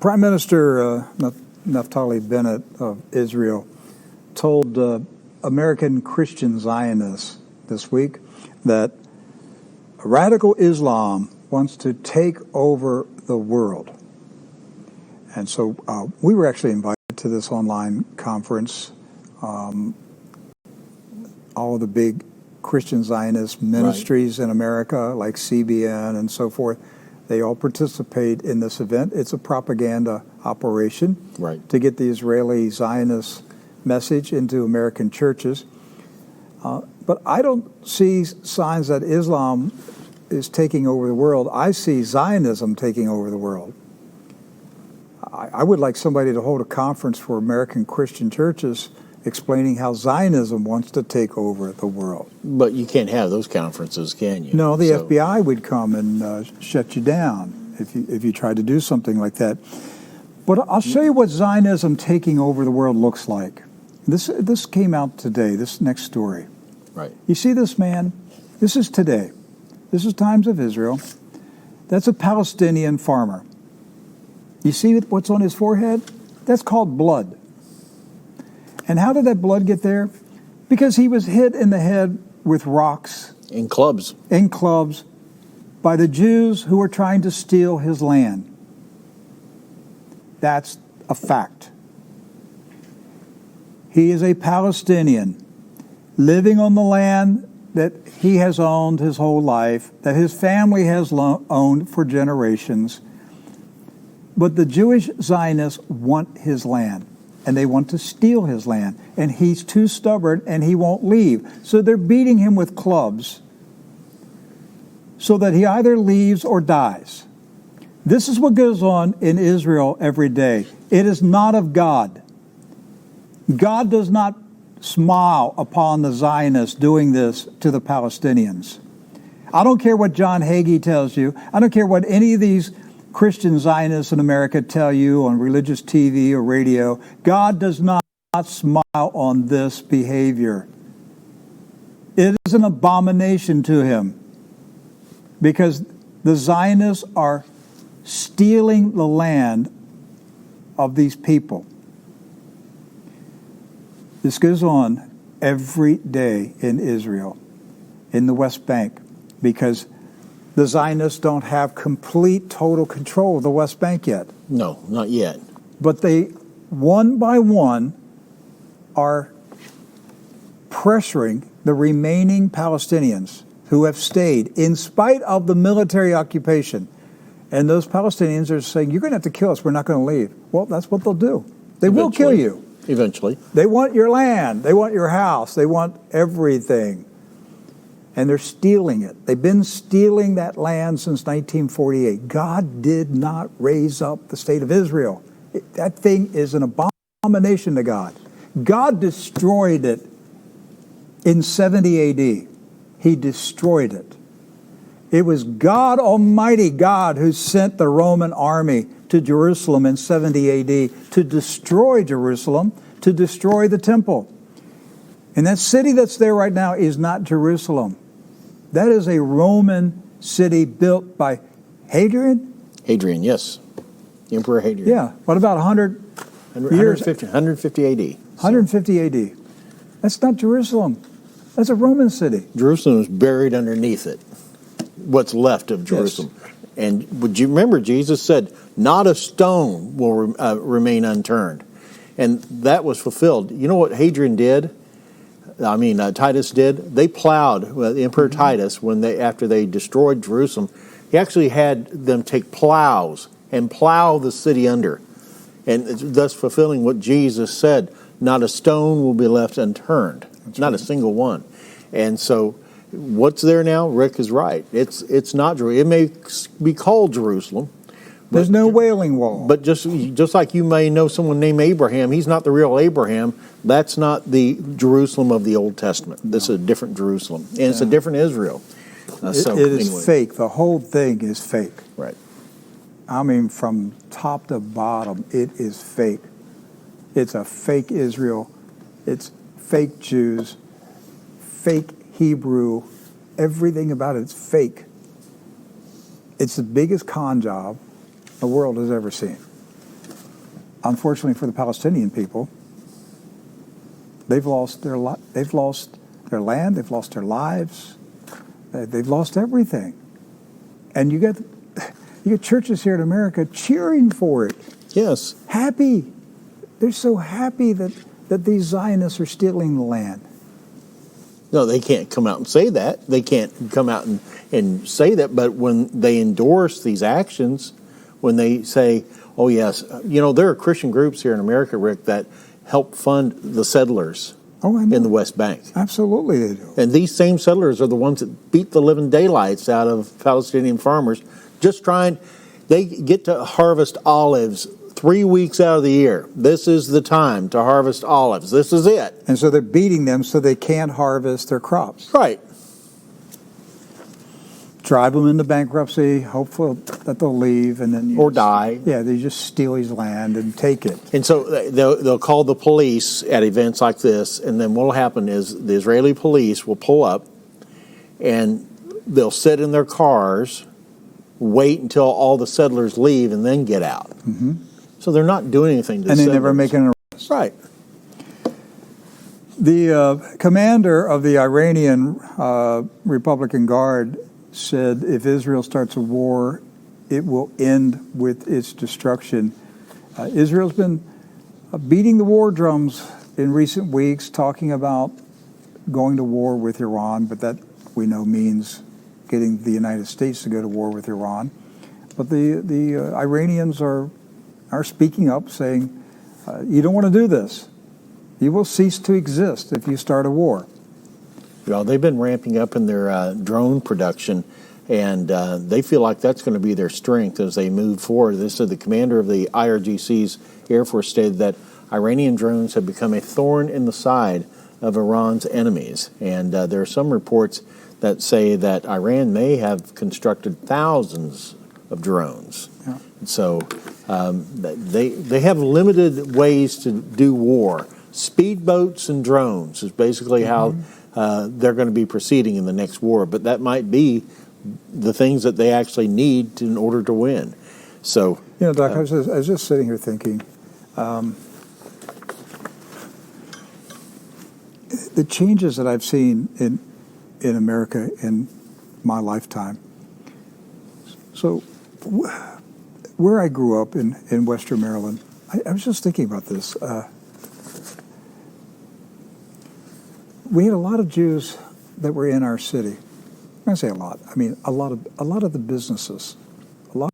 Prime Minister Naftali Bennett of Israel told American Christian Zionists this week that radical Islam wants to take over the world. And so we were actually invited to this online conference. All of the big Christian Zionist ministries in America, like CBN and so forth, they all participate in this event. It's a propaganda operation to get the Israeli Zionist message into American churches. But I don't see signs that Islam is taking over the world. I see Zionism taking over the world. I would like somebody to hold a conference for American Christian churches explaining how Zionism wants to take over the world. But you can't have those conferences, can you? No, the FBI would come and shut you down if you tried to do something like that. But I'll show you what Zionism taking over the world looks like. This came out today, this next story. Right. You see this man? This is today. This is Times of Israel. That's a Palestinian farmer. You see what's on his forehead? That's called blood. And how did that blood get there? Because he was hit in the head with rocks. In clubs. In clubs by the Jews who were trying to steal his land. That's a fact. He is a Palestinian living on the land that he has owned his whole life, that his family has owned for generations. But the Jewish Zionists want his land, and they want to steal his land. And he's too stubborn, and he won't leave. So they're beating him with clubs so that he either leaves or dies. This is what goes on in Israel every day. It is not of God. God does not smile upon the Zionists doing this to the Palestinians. I don't care what John Hagee tells you. I don't care what any of these Christian Zionists in America tell you on religious TV or radio. God does not smile on this behavior. It is an abomination to him because the Zionists are stealing the land of these people. This goes on every day in Israel, in the West Bank, because the Zionists don't have complete, total control of the West Bank yet. No, not yet. But they, one by one, are pressuring the remaining Palestinians who have stayed in spite of the military occupation. And those Palestinians are saying, you're going to have to kill us. We're not going to leave. Well, that's what they'll do. They will kill you. Eventually. They want your land. They want your house. They want everything. And they're stealing it. They've been stealing that land since 1948. God did not raise up the state of Israel. That thing is an abomination to God. God destroyed it in 70 AD. He destroyed it. It was God, Almighty God, who sent the Roman army to Jerusalem in 70 AD to destroy Jerusalem, to destroy the temple. And that city that's there right now is not Jerusalem. That is a Roman city built by Hadrian? Hadrian, yes. Emperor Hadrian. Yeah. What about 100 years? 150 AD. 150 AD. That's not Jerusalem. That's a Roman city. Jerusalem is buried underneath it. What's left of Jerusalem. Yes. And would you remember Jesus said, not a stone will remain unturned. And that was fulfilled. You know what Hadrian did? Titus did? They plowed, the Emperor Titus, after they destroyed Jerusalem, he actually had them take plows and plow the city under. And thus fulfilling what Jesus said, not a stone will be left unturned. Not a single one. And so what's there now? Rick is right. It's not Jerusalem. It may be called Jerusalem. There's no Wailing Wall. But just like you may know someone named Abraham, he's not the real Abraham. That's not the Jerusalem of the Old Testament. This is a different Jerusalem. And it's a different Israel. It is fake. The whole thing is fake. Right. I mean, from top to bottom, it is fake. It's a fake Israel. It's fake Jews, fake Hebrew. Everything about it's fake. It's the biggest con job the world has ever seen. unfortunately for the Palestinian people, they've lost their land, they've lost their lives, they've lost everything. And you get churches here in America cheering for it. Yes. Happy. They're so happy that these Zionists are stealing the land. No, they can't come out and say that. They can't come out and say that. But when they endorse these actions, when they say, oh, yes, there are Christian groups here in America, Rick, that help fund the settlers in the West Bank. Absolutely they do. And these same settlers are the ones that beat the living daylights out of Palestinian farmers they get to harvest olives 3 weeks out of the year. This is the time to harvest olives. This is it. And so they're beating them so they can't harvest their crops. Right. Drive them into bankruptcy, hopefully that they'll leave, and then die. Yeah, they just steal his land and take it. And so they'll call the police at events like this, and then what will happen is the Israeli police will pull up, and they'll sit in their cars, wait until all the settlers leave, and then get out. Mm-hmm. So they're not doing anything to and they settlers. never make an arrest. Right. The commander of the Iranian Republican Guard said if Israel starts a war, it will end with its destruction. Israel's been beating the war drums in recent weeks, talking about going to war with Iran, but that we know means getting the United States to go to war with Iran. But the Iranians are speaking up, saying, you don't want to do this. You will cease to exist if you start a war. Well, they've been ramping up in their drone production, and they feel like that's going to be their strength as they move forward. This is the commander of the IRGC's Air Force stated that Iranian drones have become a thorn in the side of Iran's enemies. And there are some reports that say that Iran may have constructed thousands of drones. Yeah. So they have limited ways to do war. Speedboats and drones is basically how they're going to be proceeding in the next war. But that might be the things that they actually need in order to win. So, Doc, I was just sitting here thinking, the changes that I've seen in America in my lifetime. So, where I grew up in Western Maryland, I was just thinking about this. We had a lot of Jews that were in our city. When I say a lot, I mean a lot of the businesses. A lot.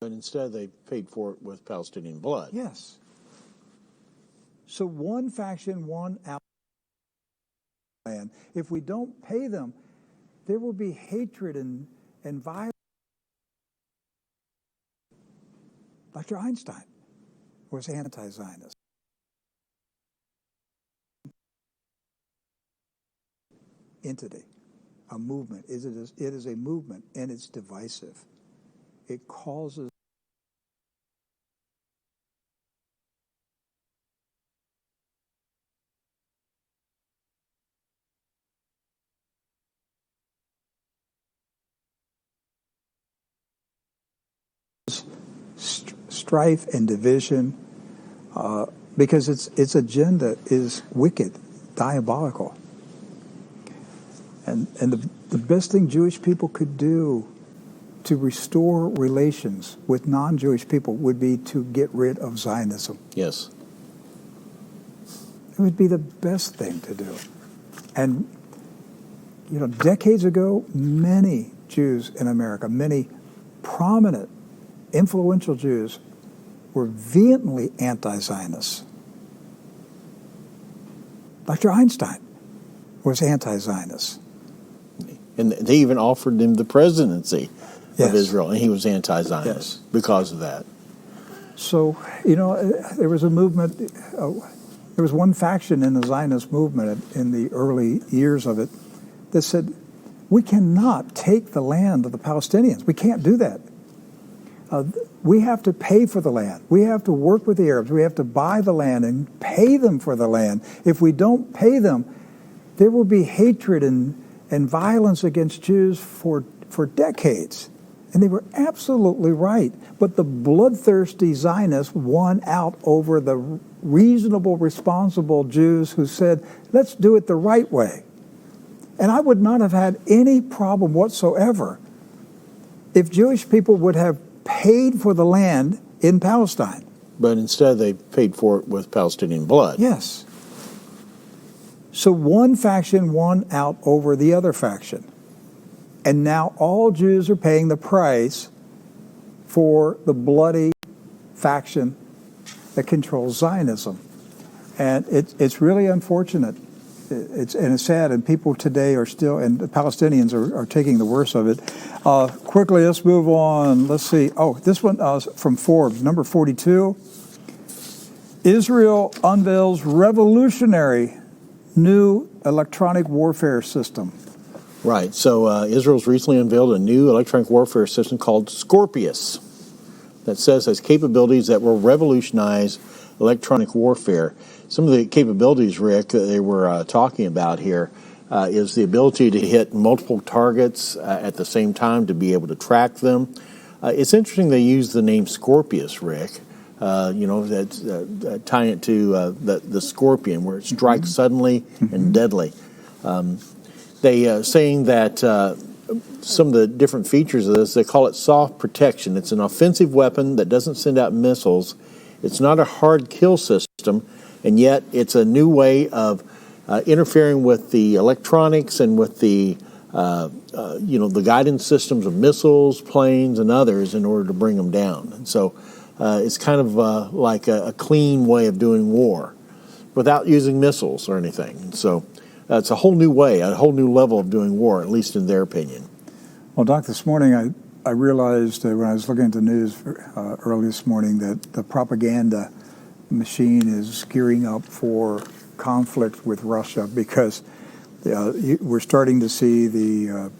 but instead they paid for it with Palestinian blood. Yes. So one faction, one land. If we don't pay them, there will be hatred and violence. Dr. Einstein was anti-Zionist. Entity, a movement. It is a movement, and it's divisive. It causes strife and division because its agenda is wicked, diabolical. And the best thing Jewish people could do to restore relations with non-Jewish people would be to get rid of Zionism. Yes. It would be the best thing to do. And, decades ago, many Jews in America, many prominent influential Jews were vehemently anti-Zionists. Dr. Einstein was anti-Zionist. And they even offered him the presidency Yes. of Israel, and he was anti-Zionist because of that. So, there was a movement, there was one faction in the Zionist movement in the early years of it that said, we cannot take the land of the Palestinians. We can't do that. We have to pay for the land. We have to work with the Arabs. We have to buy the land and pay them for the land. If we don't pay them, there will be hatred and violence against Jews for decades. And they were absolutely right. But the bloodthirsty Zionists won out over the reasonable, responsible Jews who said, let's do it the right way. And I would not have had any problem whatsoever if Jewish people would have paid for the land in Palestine. But instead they paid for it with Palestinian blood. Yes. So one faction won out over the other faction. And now all Jews are paying the price for the bloody faction that controls Zionism. And it's really unfortunate. It's sad, and people today are still, and the Palestinians are taking the worst of it. Quickly, let's move on. Let's see. Oh, this one from Forbes, number 42. Israel unveils revolutionary new electronic warfare system. Right. So Israel's recently unveiled a new electronic warfare system called Scorpius that says has capabilities that will revolutionize electronic warfare. Some of the capabilities, Rick, they were talking about here is the ability to hit multiple targets at the same time, to be able to track them. It's interesting they use the name Scorpius, Rick. That's tying it to the scorpion, where it strikes suddenly and deadly. They saying that some of the different features of this, they call it soft protection. It's an offensive weapon that doesn't send out missiles. It's not a hard kill system, and yet it's a new way of interfering with the electronics and with the the guidance systems of missiles, planes, and others in order to bring them down. And so it's kind of like a clean way of doing war without using missiles or anything. And so it's a whole new way, a whole new level of doing war, at least in their opinion. Well, Doc, this morning I realized when I was looking at the news early this morning that the propaganda machine is gearing up for conflict with Russia, because we're starting to see the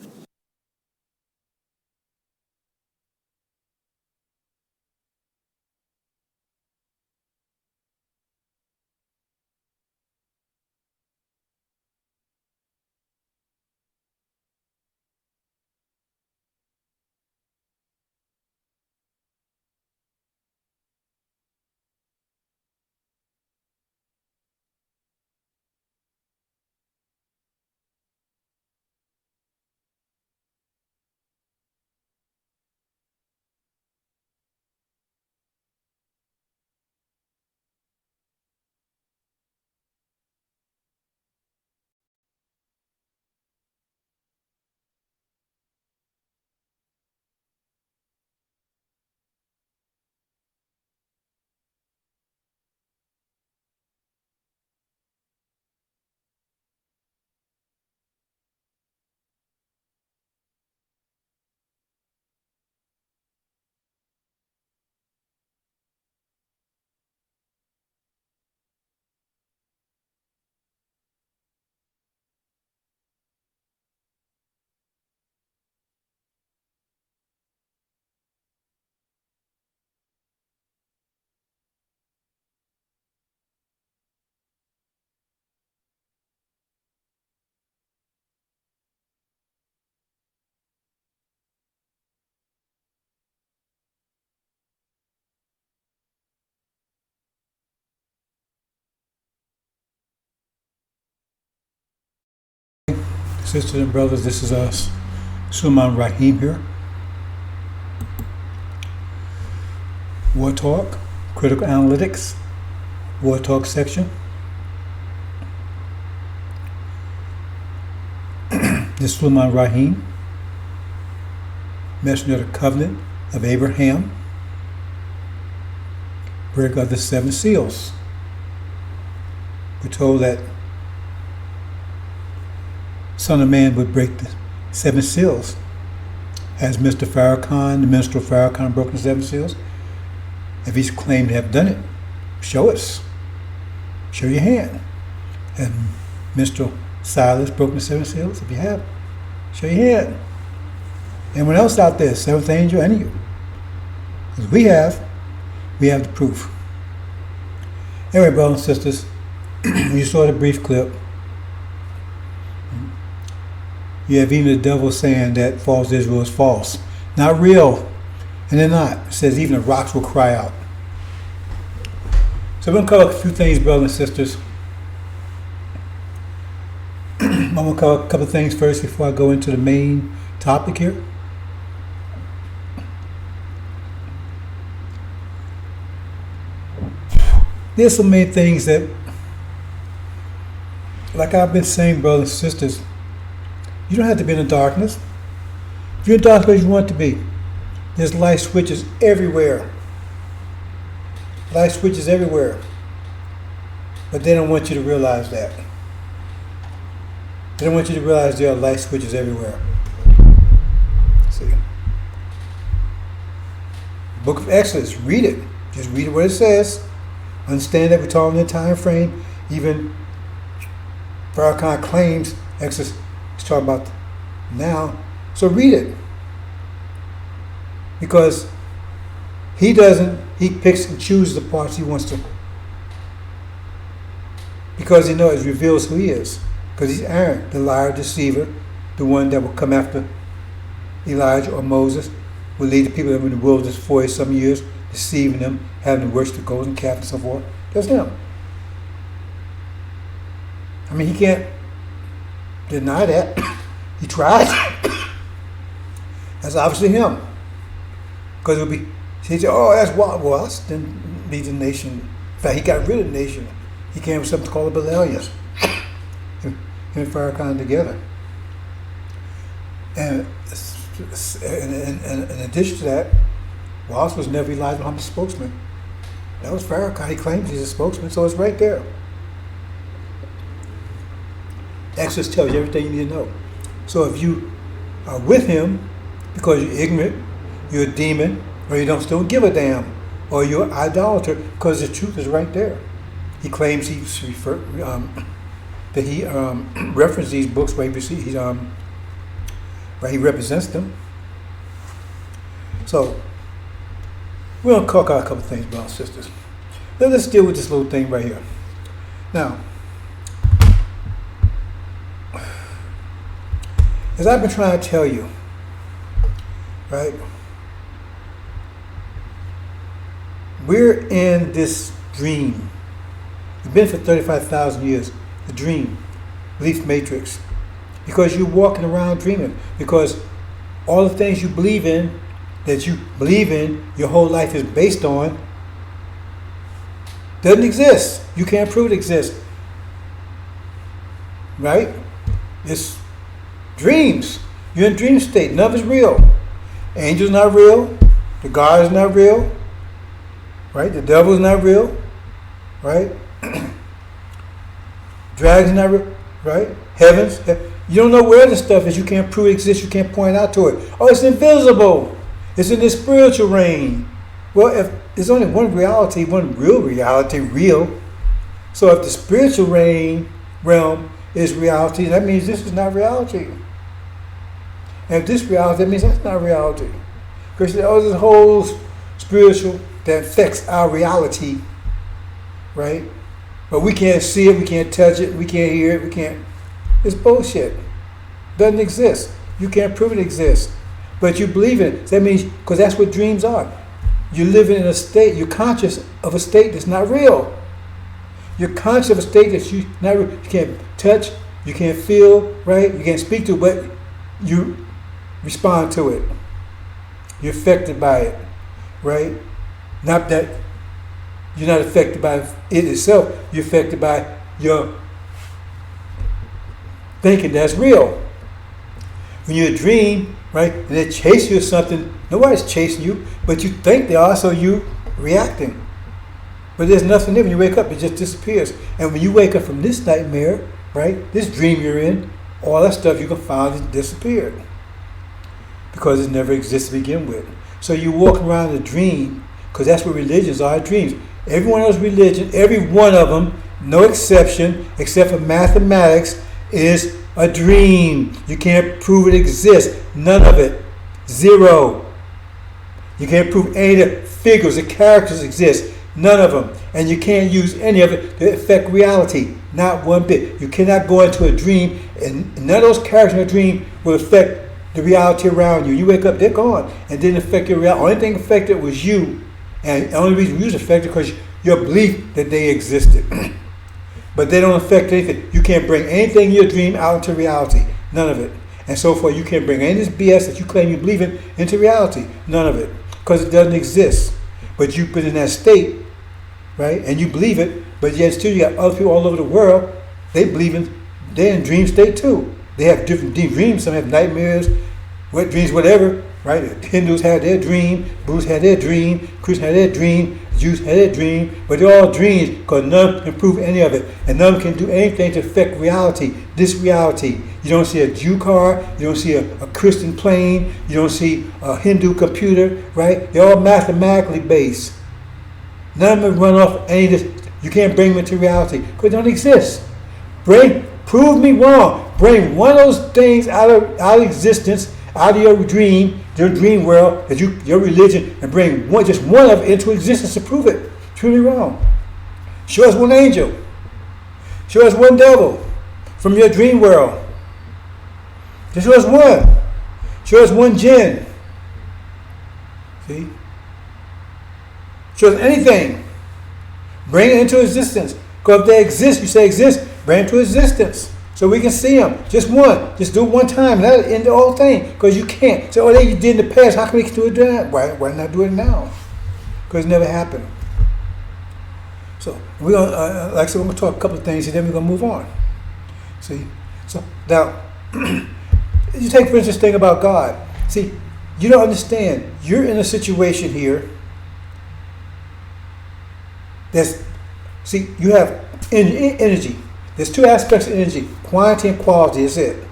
Sisters and brothers, this is us. Suman Rahim here. War Talk, Critical Analytics, War Talk section. This is Suman Rahim, Messenger of the Covenant of Abraham. break of the 7 seals. We're told that Son of Man would break the 7 seals. Has Mr. Farrakhan, the minstrel Farrakhan, broken the 7 seals? If he's claimed to have done it, show us. Show your hand. And minstrel Silas broken the 7 seals? If you have, show your hand. Anyone else out there, seventh angel, any of you? Because we have the proof. Anyway, brothers and sisters, you saw the brief clip. You have even the devil saying that false Israel is false. Not real. And they're not. It says even the rocks will cry out. So we're going to cover a few things, brothers and sisters. I'm going to cover a couple of things first before I go into the main topic here. There's so many things that, like I've been saying, brothers and sisters, you don't have to be in the darkness. If you're in darkness, you want to be. There's light switches everywhere. Light switches everywhere. But they don't want you to realize that. They don't want you to realize there are light switches everywhere. See. Book of Exodus, read it. Just read what it says. Understand that we're talking in a time frame. Even Farrakhan claims Exodus is talking about now. So read it. Because he picks and chooses the parts he wants to. Because he knows it reveals who he is. Because he's Aaron, the liar, deceiver, the one that will come after Elijah or Moses, will lead the people in the wilderness 40 some years, deceiving them, having them worship the golden calf and so forth. That's him. I mean, he can't deny that. He tried. That's obviously him. Because it would be, he said, oh, that's wild. Well, that's didn't lead the nation. In fact, he got rid of the nation. He came with something called a rebellion. Him and Farrakhan together. And in addition to that, Wallace was never Elijah Muhammad's spokesman. That was Farrakhan. He claims he's a spokesman, so it's right there. Exodus tells you everything you need to know. So if you are with him because you're ignorant, you're a demon, or you don't give a damn, or you're an idolater, because the truth is right there. He claims that he referenced these books where he represents them. So we're going to talk out a couple of things, brothers and sisters. Let's deal with this little thing right here. Now, as I've been trying to tell you, right, we're in this dream. We've been for 35,000 years. The dream, belief matrix. Because you're walking around dreaming. Because all the things you believe in, that you believe in, your whole life is based on, doesn't exist. You can't prove it exists. Right? It's dreams. You're in dream state. None of it's real. Angels not real. The God is not real. Right? The devil is not real. Right? Dragons not real. Right? Heavens. You don't know where this stuff is. You can't prove it exists. You can't point out to it. Oh, it's invisible. It's in the spiritual realm. Well, if there's only one reality, one real reality, real. So if the spiritual realm is reality, that means this is not reality. And if this reality, that means that's not reality. Because there's this whole spiritual that affects our reality, right? But we can't see it, we can't touch it, we can't hear it, we can't. It's bullshit. Doesn't exist. You can't prove it exists. But you believe in it. That means, because that's what dreams are. You're living in a state, you're conscious of a state that's not real. You're conscious of a state that you can't touch, you can't feel, right? You can't speak to, but you respond to it. You're affected by it, right? Not that you're not affected by it itself, you're affected by your thinking that's real. When you dream, right, and they chase you or something, nobody's chasing you, but you think they are, so you reacting. But there's nothing there. When you wake up, it just disappears. And when you wake up from this nightmare, right, this dream you're in, all that stuff you can find has disappeared. Because it never existed to begin with. So you walk around in a dream, because that's what religions are, dreams. Every one of those religions, every one of them, no exception, except for mathematics, is a dream. You can't prove it exists. None of it. Zero. You can't prove any of the figures, the characters exist. None of them. And you can't use any of it to affect reality. Not one bit. You cannot go into a dream, and none of those characters in a dream will affect the reality around you. You wake up, they're gone, and didn't affect your reality. Only thing affected was you. And the only reason you was affected because your belief that they existed. But they don't affect anything. You can't bring anything in your dream out into reality. None of it. And so forth, you can't bring any of this BS that you claim you believe in into reality. None of it. Because it doesn't exist. But you've been in that state, right? And you believe it, but yet still you got other people all over the world, they're in dream state too. They have different deep dreams. Some have nightmares, wet dreams, whatever, right? The Hindus had their dream, Buddhists had their dream, Christians had their dream, Jews had their dream, but they're all dreams because none can prove any of it. And none can do anything to affect reality, this reality. You don't see a Jew car, you don't see a Christian plane, you don't see a Hindu computer, right? They're all mathematically based. None of them run off any of this. You can't bring them into reality because they don't exist. Prove me wrong. Bring one of those things out of existence, out of your dream world, that your religion, and bring just one of it into existence to prove it. Prove me wrong. Show us one angel. Show us one devil from your dream world. Just show us one. Show us one jinn. See? Show us anything. Bring it into existence. Because if they exist, you say exist, bring it to existence. So we can see them. Just one. Just do it one time. That'll end the whole thing. Because you can't. So, you did in the past. How can we do it now? Why not do it now? Because it never happened. So, we're going to, like I said, we're going to talk a couple of things and then we're going to move on. See? So, now, you take, for instance, thing about God. See, you don't understand. You're in a situation here you have energy. There's two aspects of energy, quantity and quality. Is it.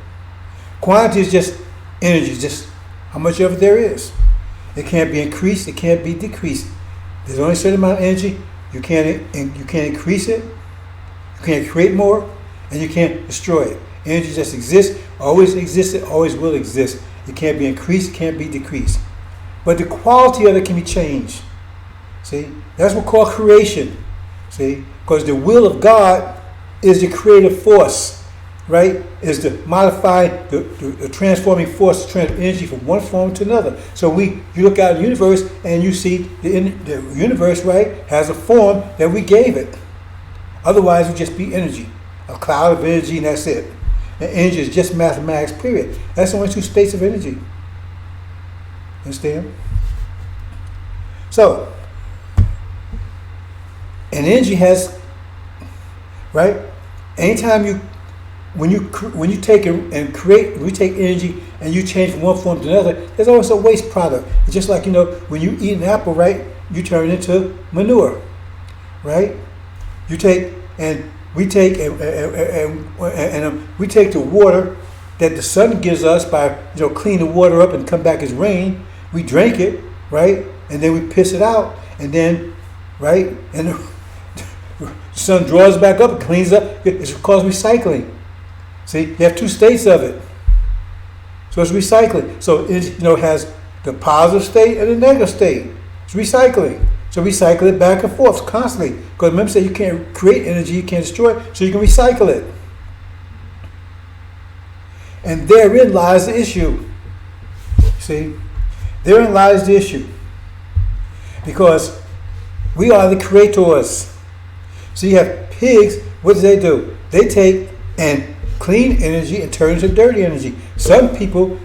Quantity is just energy, just how much of it there is. It can't be increased, it can't be decreased. There's only a certain amount of energy. You can't increase it, you can't create more, and you can't destroy it. Energy just exists, always existed, always will exist. It can't be increased, can't be decreased. But the quality of it can be changed. See? That's what we call creation. See? Because the will of God is the creative force, right? Is to modify the transforming force, to transfer energy from one form to another. So you look out at the universe and you see the universe, right, has a form that we gave it. Otherwise, it would just be energy, a cloud of energy, and that's it. And energy is just mathematics, period. That's the only two states of energy. Understand? So, and energy has, right? Anytime when you take and create, we take energy and you change from one form to another, there's always a waste product. It's just like, when you eat an apple, right? You turn it into manure, right? We take we take the water that the sun gives us by clean the water up and come back as rain. We drink it, right? And then we piss it out, and then, right? And the sun draws back up, it cleans up. It's called recycling. See, you have two states of it. So it's recycling. So it has the positive state and the negative state. It's recycling. So recycle it back and forth constantly. Because remember, you can't create energy, you can't destroy it, so you can recycle it. And therein lies the issue. See, therein lies the issue. Because we are the creators. So you have pigs, what do? They take and clean energy and turn into dirty energy. Some people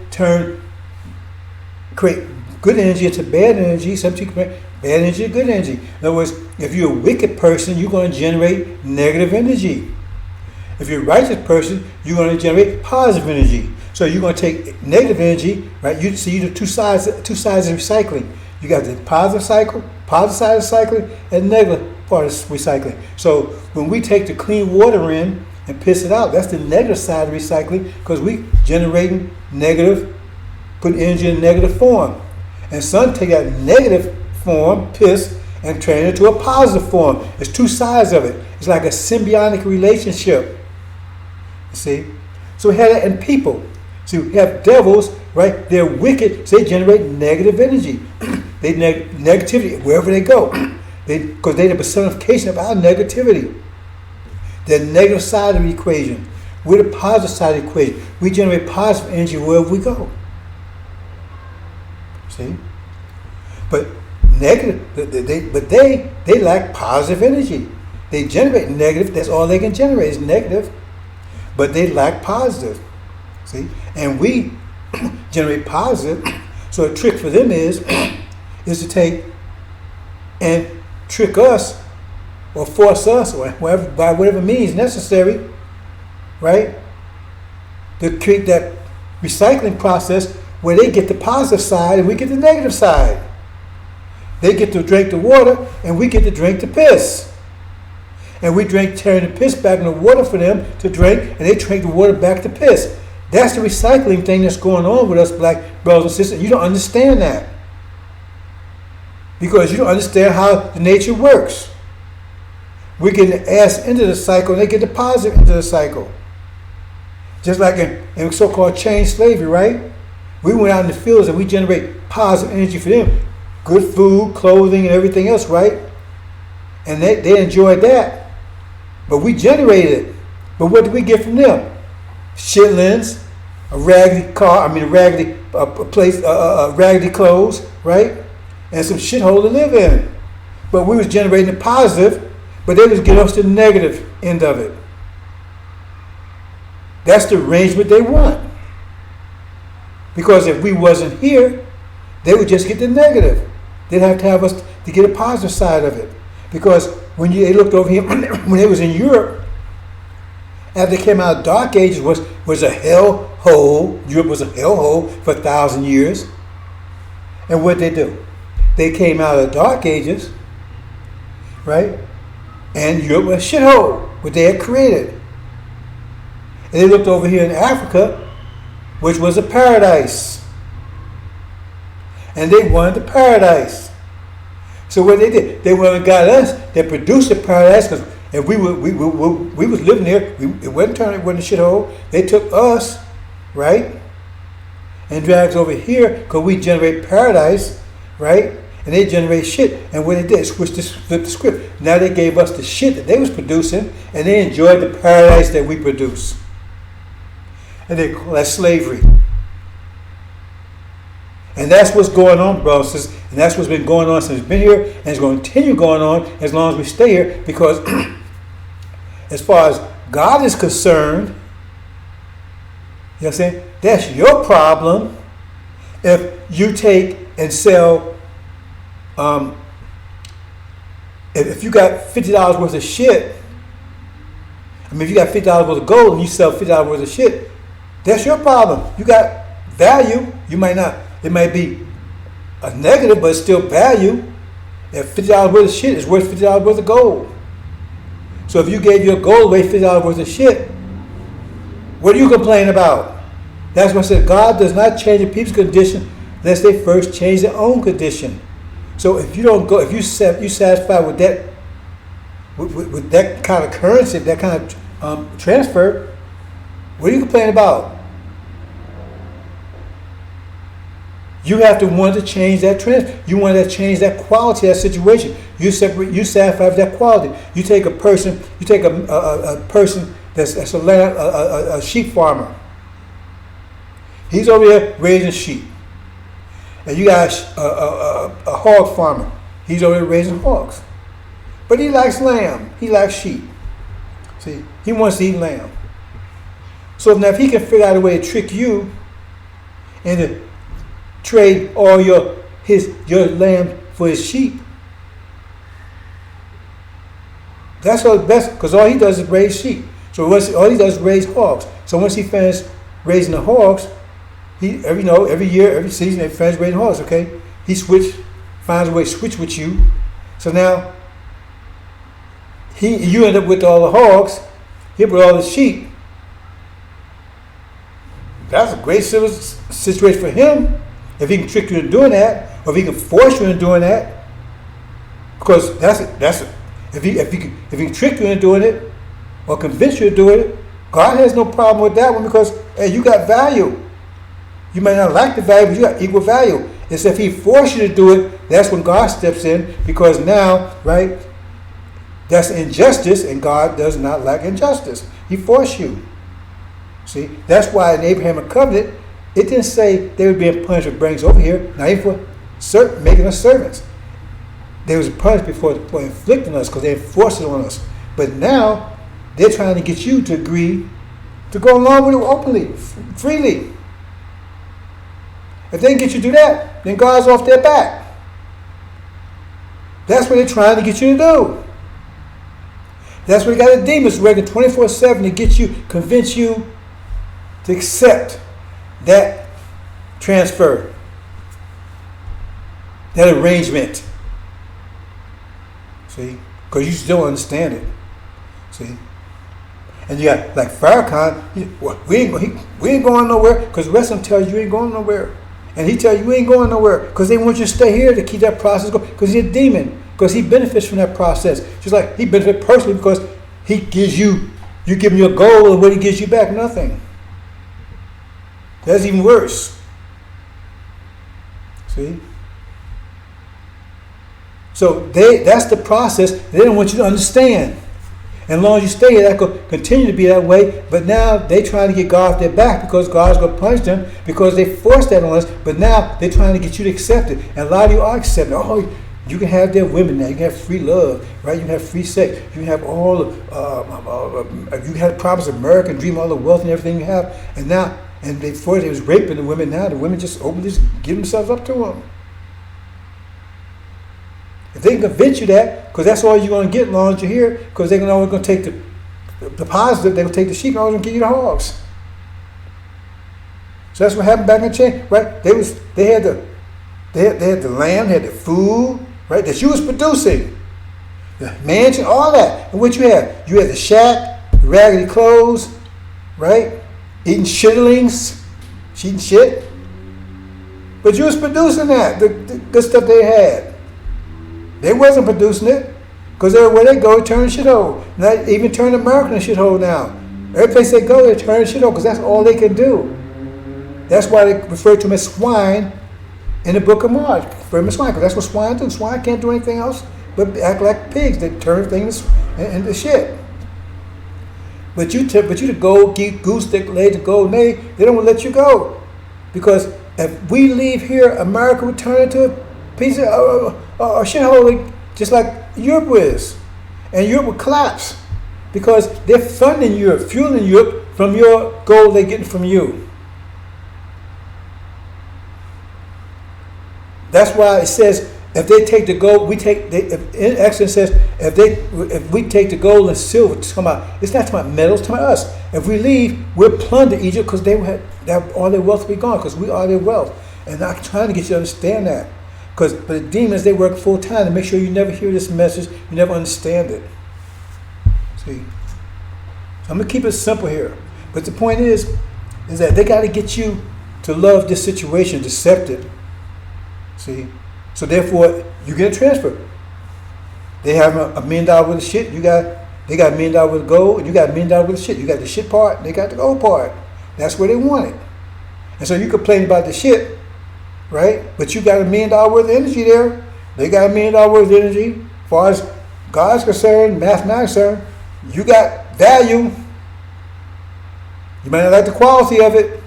create good energy into bad energy. Some people create bad energy to good energy. In other words, if you're a wicked person, you're going to generate negative energy. If you're a righteous person, you're going to generate positive energy. So you're going to take negative energy, right? You do two sides of recycling. You got the positive side of cycling and negative part of recycling. So when we take the clean water in and piss it out, that's the negative side of recycling, because we generating negative, put energy in negative form. And some take that negative form, piss, and turn it into a positive form. There's two sides of it. It's like a symbiotic relationship. You see? So we have that in people. So we have devils, right? They're wicked, so they generate negative energy. They negativity wherever they go. Because they're the personification of our negativity. The negative side of the equation. We're the positive side of the equation. We generate positive energy wherever we go. See? But negative, they lack positive energy. They generate negative. That's all they can generate is negative. But they lack positive. See? And we generate positive. So a trick for them is to take and trick us or force us or whatever, by whatever means necessary, right? To create that recycling process where they get the positive side and we get the negative side. They get to drink the water and we get to drink the piss. And we turn the piss back in the water for them to drink, and they drink the water back to piss. That's the recycling thing that's going on with us black brothers and sisters. You don't understand that. Because you don't understand how the nature works. We're getting the ass into the cycle, and they get the positive into the cycle. Just like in so-called chain slavery, right? We went out in the fields and we generate positive energy for them. Good food, clothing, and everything else, right? And they enjoyed that. But we generated it. But what did we get from them? Shitlins, a raggedy car, raggedy clothes, right? And some shithole to live in. But we was generating the positive, but they was getting us the negative end of it. That's the arrangement they want. Because if we wasn't here, they would just get the negative. They'd have to have us to get a positive side of it. Because when they looked over here, when they was in Europe, after they came out of Dark Ages, was a hellhole. Europe was a hellhole for 1,000 years. And what did they do? They came out of the Dark Ages, right? And Europe was a shithole, what they had created. And they looked over here in Africa, which was a paradise. And they wanted the paradise. So what they did, they went and got us, they produced the paradise, because if we was living there, it wasn't a shithole. They took us, right, and dragged us over here, because we generate paradise, right, and they generate shit. And what they did is flip the script. Now they gave us the shit that they was producing, and they enjoyed the paradise that we produce. And they call that slavery. And that's what's going on, brothers, and that's what's been going on since we've been here, and it's going to continue going on as long as we stay here, because as far as God is concerned, you know what I'm saying, that's your problem. If you take and sell, if you got $50 worth of shit, if you got $50 worth of gold and you sell $50 worth of shit, that's your problem. You got value. You might not. It might be a negative, but it's still value. If $50 worth of shit is worth $50 worth of gold. So if you gave your gold away $50 worth of shit, what do you complain about? That's why I said God does not change a people's condition unless they first change their own condition. So if you don't go, if you satisfied with that, with that kind of currency, that kind of transfer, what do you complain about? You have to want to change that trend. You want to change that quality, that situation. You satisfy with that quality. You take a person. You take a person that's a sheep farmer. He's over there raising sheep, and you got a hog farmer. He's over there raising hogs, but he likes lamb. He likes sheep. See, he wants to eat lamb. So now, if he can figure out a way to trick you into trade all your lamb for his sheep. That's all the best, because all he does is raise sheep. So all he does is raise hogs. So once he finishes raising the hogs, every year, every season, he finishes raising hogs. Okay, he finds a way to switch with you. So now you end up with all the hogs, he with all the sheep. That's a great situation for him if he can trick you into doing that, or if he can force you into doing that. Because if he can trick you into doing it, or convince you to do it, God has no problem with that one because hey, you got value. You may not like the value, but you got equal value. It's if he forces you to do it, that's when God steps in, because now, right, that's injustice, and God does not like injustice. He forced you. See, that's why in Abrahamic covenant, it didn't say they were being punished with brings over here, not even for making us servants. They was punished for inflicting us because they enforced it on us. But now, they're trying to get you to agree to go along with it openly, freely. If they can get you to do that, then God's off their back. That's what they're trying to get you to do. That's what they got the demons working 24/7 to get you, convince you to accept that transfer, that arrangement. See? Because you still don't understand it. See? And you got, like Farrakhan, we ain't going nowhere, because the rest of them tell you ain't going nowhere. And he tell you ain't going nowhere, because they want you to stay here to keep that process going, because he's a demon, because he benefits from that process. Just like he benefits personally because he gives you give him your goal, and what he gives you back, nothing. That's even worse. See? So that's the process they don't want you to understand. And as long as you stay here, that will continue to be that way. But now they're trying to get God off their back because God's going to punish them because they forced that on us. But now they're trying to get you to accept it. And a lot of you are accepting it. Oh, you can have their women now. You can have free love, right? You can have free sex. You can have all you can have problems with American dream, all the wealth and everything you have. And now, and before they was raping the women, now the women just give themselves up to them. If they can convince you that, because that's all you're going to get as long as you're here, because they're always going to take the positive, they're going to take the sheep and always going to give you the hogs. So that's what happened back in the chain, right? They had the land, had the food, right, that you was producing, the mansion, all that. And what you had? You had the shack, the raggedy clothes, right? Eating shitlings, eating shit. But you was producing that, the good stuff they had. They wasn't producing it, because everywhere they go, they turn shithole. Not even turn America into shithole now. Every place they go, they turn shithole, because that's all they can do. That's why they refer to them as swine in the book of Mark. Refer to them as swine, because that's what swine do. Swine can't do anything else but act like pigs. They turn things into shit. But you to go goose stick laid to gold nay, they don't want to let you go, because if we leave here, America would turn into a piece of a shithole, just like Europe is, and Europe would collapse because they're funding Europe, fueling Europe from your gold they're getting from you. That's why it says if they take the gold, in Exodus says if we take the gold and silver, it's not talking about metals, it's talking about us. If we leave, we'll plunder Egypt because they have all their wealth will be gone, because we are their wealth. And I'm trying to get you to understand that. But the demons, they work full time to make sure you never hear this message, you never understand it. See? So I'm going to keep it simple here. But the point is that they got to get you to love this situation, to accept it. See? So therefore, you get a transfer. They have $1 million worth of shit, they got $1 million worth of gold, and you got $1 million worth of shit. You got the shit part, they got the gold part. That's where they want it. And so you complain about the shit, right? But you got $1 million worth of energy there. They got $1 million worth of energy. As far as God's concerned, mathematics concerned, you got value. You might not like the quality of it,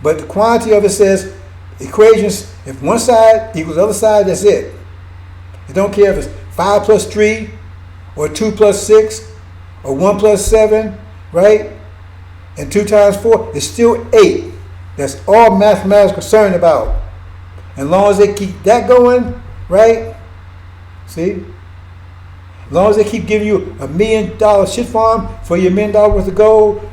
but the quantity of it says equations, if one side equals the other side, that's it. You don't care if it's 5 plus 3, or 2 plus 6, or 1 plus 7, right? And 2 times 4, it's still 8. That's all mathematics concerned about. As long as they keep that going, right? See? As long as they keep giving you $1 million shit farm for your $1 million worth of gold,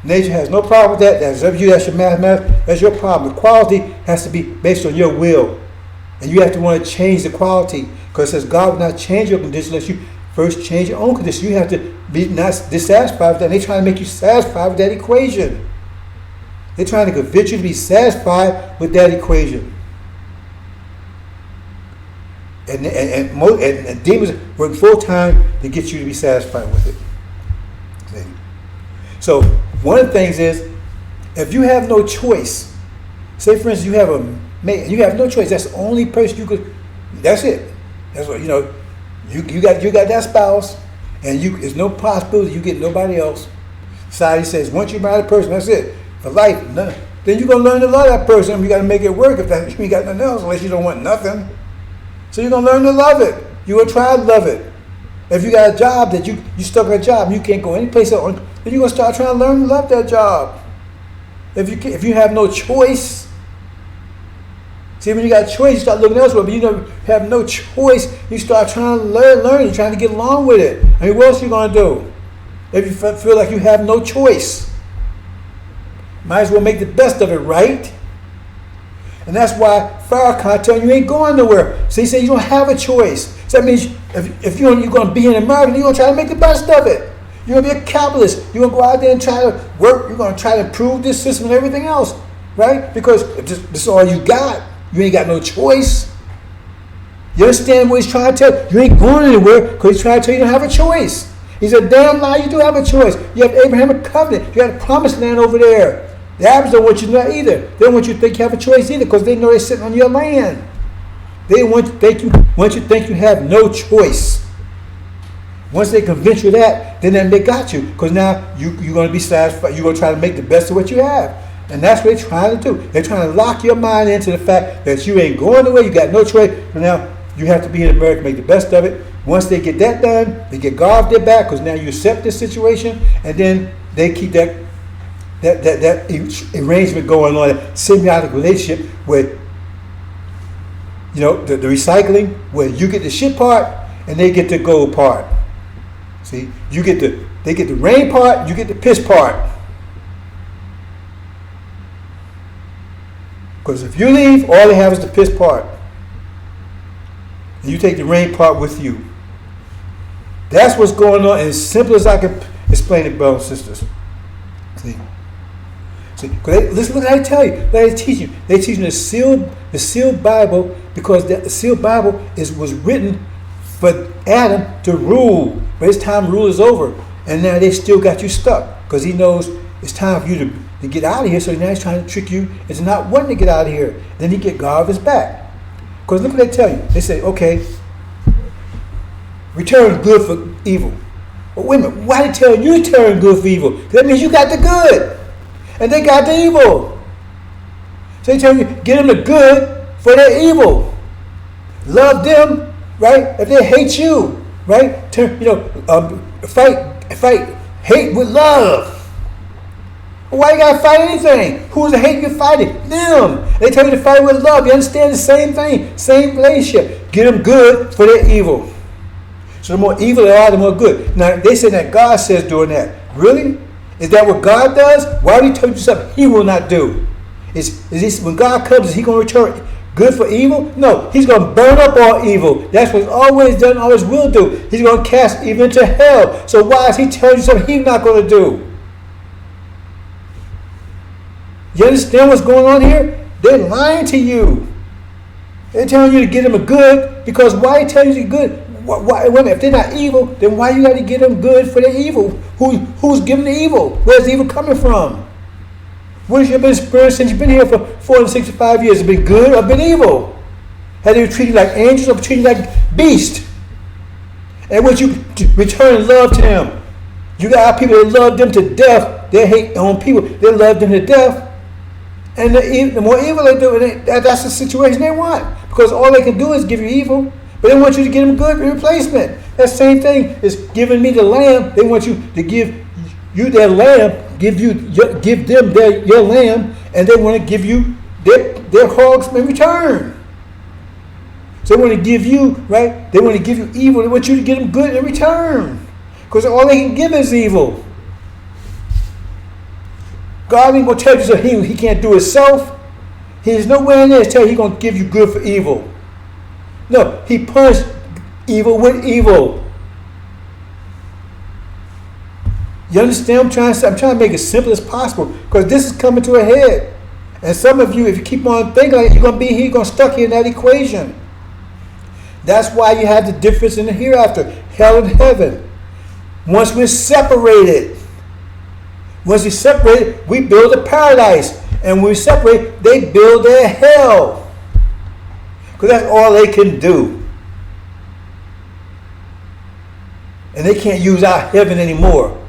nature has no problem with that. That's up to you. That's your mathematics. That's your problem. The quality has to be based on your will. And you have to want to change the quality, because it says God will not change your condition unless you first change your own condition. You have to be not dissatisfied with that. They're trying to make you satisfied with that equation. They're trying to convince you to be satisfied with that equation. And demons work full time to get you to be satisfied with it. See? So one of the things is, if you have no choice, say for instance you have a mate, you have no choice. That's the only person you could. That's it. That's what you know. You got that spouse, and there's no possibility you get nobody else. Society says once you marry a person, that's it for life. Then you're gonna learn to love that person. You got to make it work. If that you ain't got nothing else, unless you don't want nothing. So you're gonna learn to love it. You're gonna try to love it. If you got a job that you stuck at a job, and you can't go any place else, then you're gonna start trying to learn to love that job. If you have no choice, see, when you got a choice, you start looking elsewhere. But you have no choice, you start trying to learn. You're trying to get along with it. I mean, what else are you gonna do? If you feel like you have no choice, might as well make the best of it, right? And that's why Farrakhan telling you ain't going nowhere. So he said you don't have a choice. So that means if you're going to be an American, you're going to try to make the best of it. You're going to be a capitalist. You're going to go out there and try to work. You're going to try to improve this system and everything else, right? Because if this is all you got, you ain't got no choice. You understand what he's trying to tell you? You ain't going anywhere because he's trying to tell you you don't have a choice. He said, damn lie, you do have a choice. You have Abrahamic covenant. You got a promised land over there. The Arabs don't want you to know either. They don't want you to think you have a choice either because they know they're sitting on your land. They want you to think you have no choice. Once they convince you of that, then they got you. Because now you're going to be satisfied. You're going to try to make the best of what you have. And that's what they're trying to do. They're trying to lock your mind into the fact that you ain't going away. You got no choice. But now you have to be in America, make the best of it. Once they get that done, they get God off their back because now you accept this situation. And then they keep that arrangement going on, that symbiotic relationship where, the recycling, where you get the shit part and they get the gold part. See, they get the rain part, you get the piss part. Because if you leave, all they have is the piss part. And you take the rain part with you. That's what's going on, and as simple as I can explain it, brothers and sisters. See? Listen, look how they tell you. They teach you. They teach you the sealed Bible because the sealed Bible was written for Adam to rule. But his time to rule is over. And now they still got you stuck because he knows it's time for you to get out of here. So now he's trying to trick you into not wanting to get out of here. Then he get God off his back. Because look what they tell you. They say, okay, return good for evil. But wait a minute, why they tell you to turn good for evil? That means you got the good. And they got the evil. So they tell you, get them the good for their evil. Love them, right? If they hate you, right? Fight hate with love. Why you gotta fight anything? Who's the hate you're fighting? Them. They tell you to fight with love. You understand the same thing, same relationship. Get them good for their evil. So the more evil they are, the more good. Now they say that God says doing that. Really? Is that what God does? Why would he tell you something he will not do? Is this, when God comes, is he going to return good for evil? No, he's going to burn up all evil. That's what he's always done, always will do. He's going to cast evil into hell. So why is he telling you something he's not going to do? You understand what's going on here? They're lying to you. They're telling you to get them a good because why are they telling you good? Why, if they're not evil, then why you got to get them good for their evil? Who's giving the evil? Where's the evil coming from? What has your experience since you've been here for 465 years? Has it been good or been evil? Have they treated you like angels or treated you like beasts? And would you return love to them? You got people that love them to death. They hate their own people. They love them to death. And the more evil they do, that's the situation they want. Because all they can do is give you evil. But they want you to give them good replacement. That same thing is giving me the lamb. They want you to give you their lamb, give them your lamb, and they want to give you their hogs in return. So they want to give you, right? They want to give you evil. They want you to give them good in return. Because all they can give is evil. God ain't going to tell you something he can't do himself. He's nowhere in there to tell you he's going to give you good for evil. No, he punished evil with evil. You understand what I'm trying to say? I'm trying to make it simple as possible because this is coming to a head. And some of you, if you keep on thinking like it, you're going to be here, you're going to stuck here in that equation. That's why you have the difference in the hereafter, hell and heaven. Once we're separated, we build a paradise. And when we separate, they build their hell. Because that's all they can do. And they can't use our heaven anymore.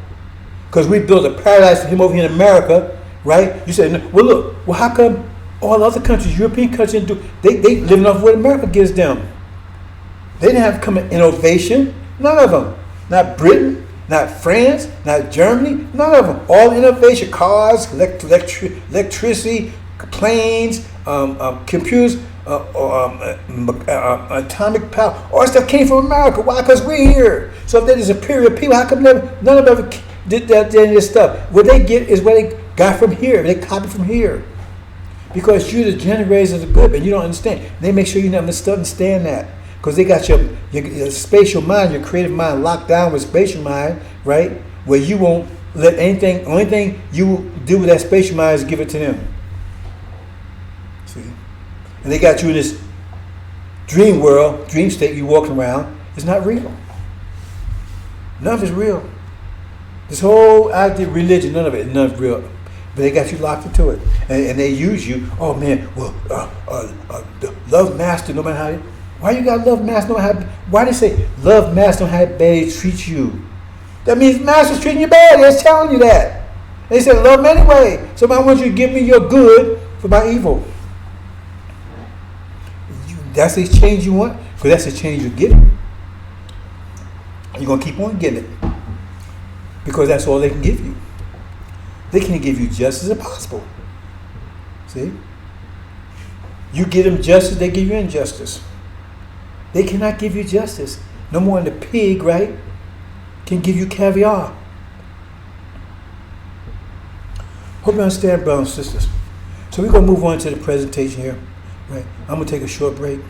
Because we built a paradise for him over here in America, right? You said, well, look, well, how come all other countries, European countries, they living off what America gives them? They didn't have come innovation. None of them. Not Britain, not France, not Germany. None of them. All innovation, cars, electricity, planes, computers, atomic power. All that stuff came from America. Why? Because we're here. So if they're the superior people, how come none of them ever did that, any of this stuff? What they get is what they got from here. They copied from here. Because you're the generators of the good, and you don't understand. They make sure you never understand that. Because they got your spatial mind, your creative mind locked down with spatial mind, right? Where you won't let anything, only thing you will do with that spatial mind is give it to them. See? And they got you in this dream world, dream state you walking around. It's not real. None of it's real. This whole idea of religion, none of it is real. But they got you locked into it. And they use you, oh man, well, love master no matter how. Why you got love master no matter how? Why they say love master no matter how bad they treat you? That means master's treating you bad. They're telling you that. They said love them anyway. Somebody wants you to give me your good for my evil. That's the change you want? Because that's the change you're getting. You're going to keep on getting it. Because that's all they can give you. They can't give you justice as possible. See? You give them justice, they give you injustice. They cannot give you justice. No more than the pig, right, can give you caviar. Hope you understand, brothers and sisters. So we're going to move on to the presentation here. Right? I'm going to take a short break.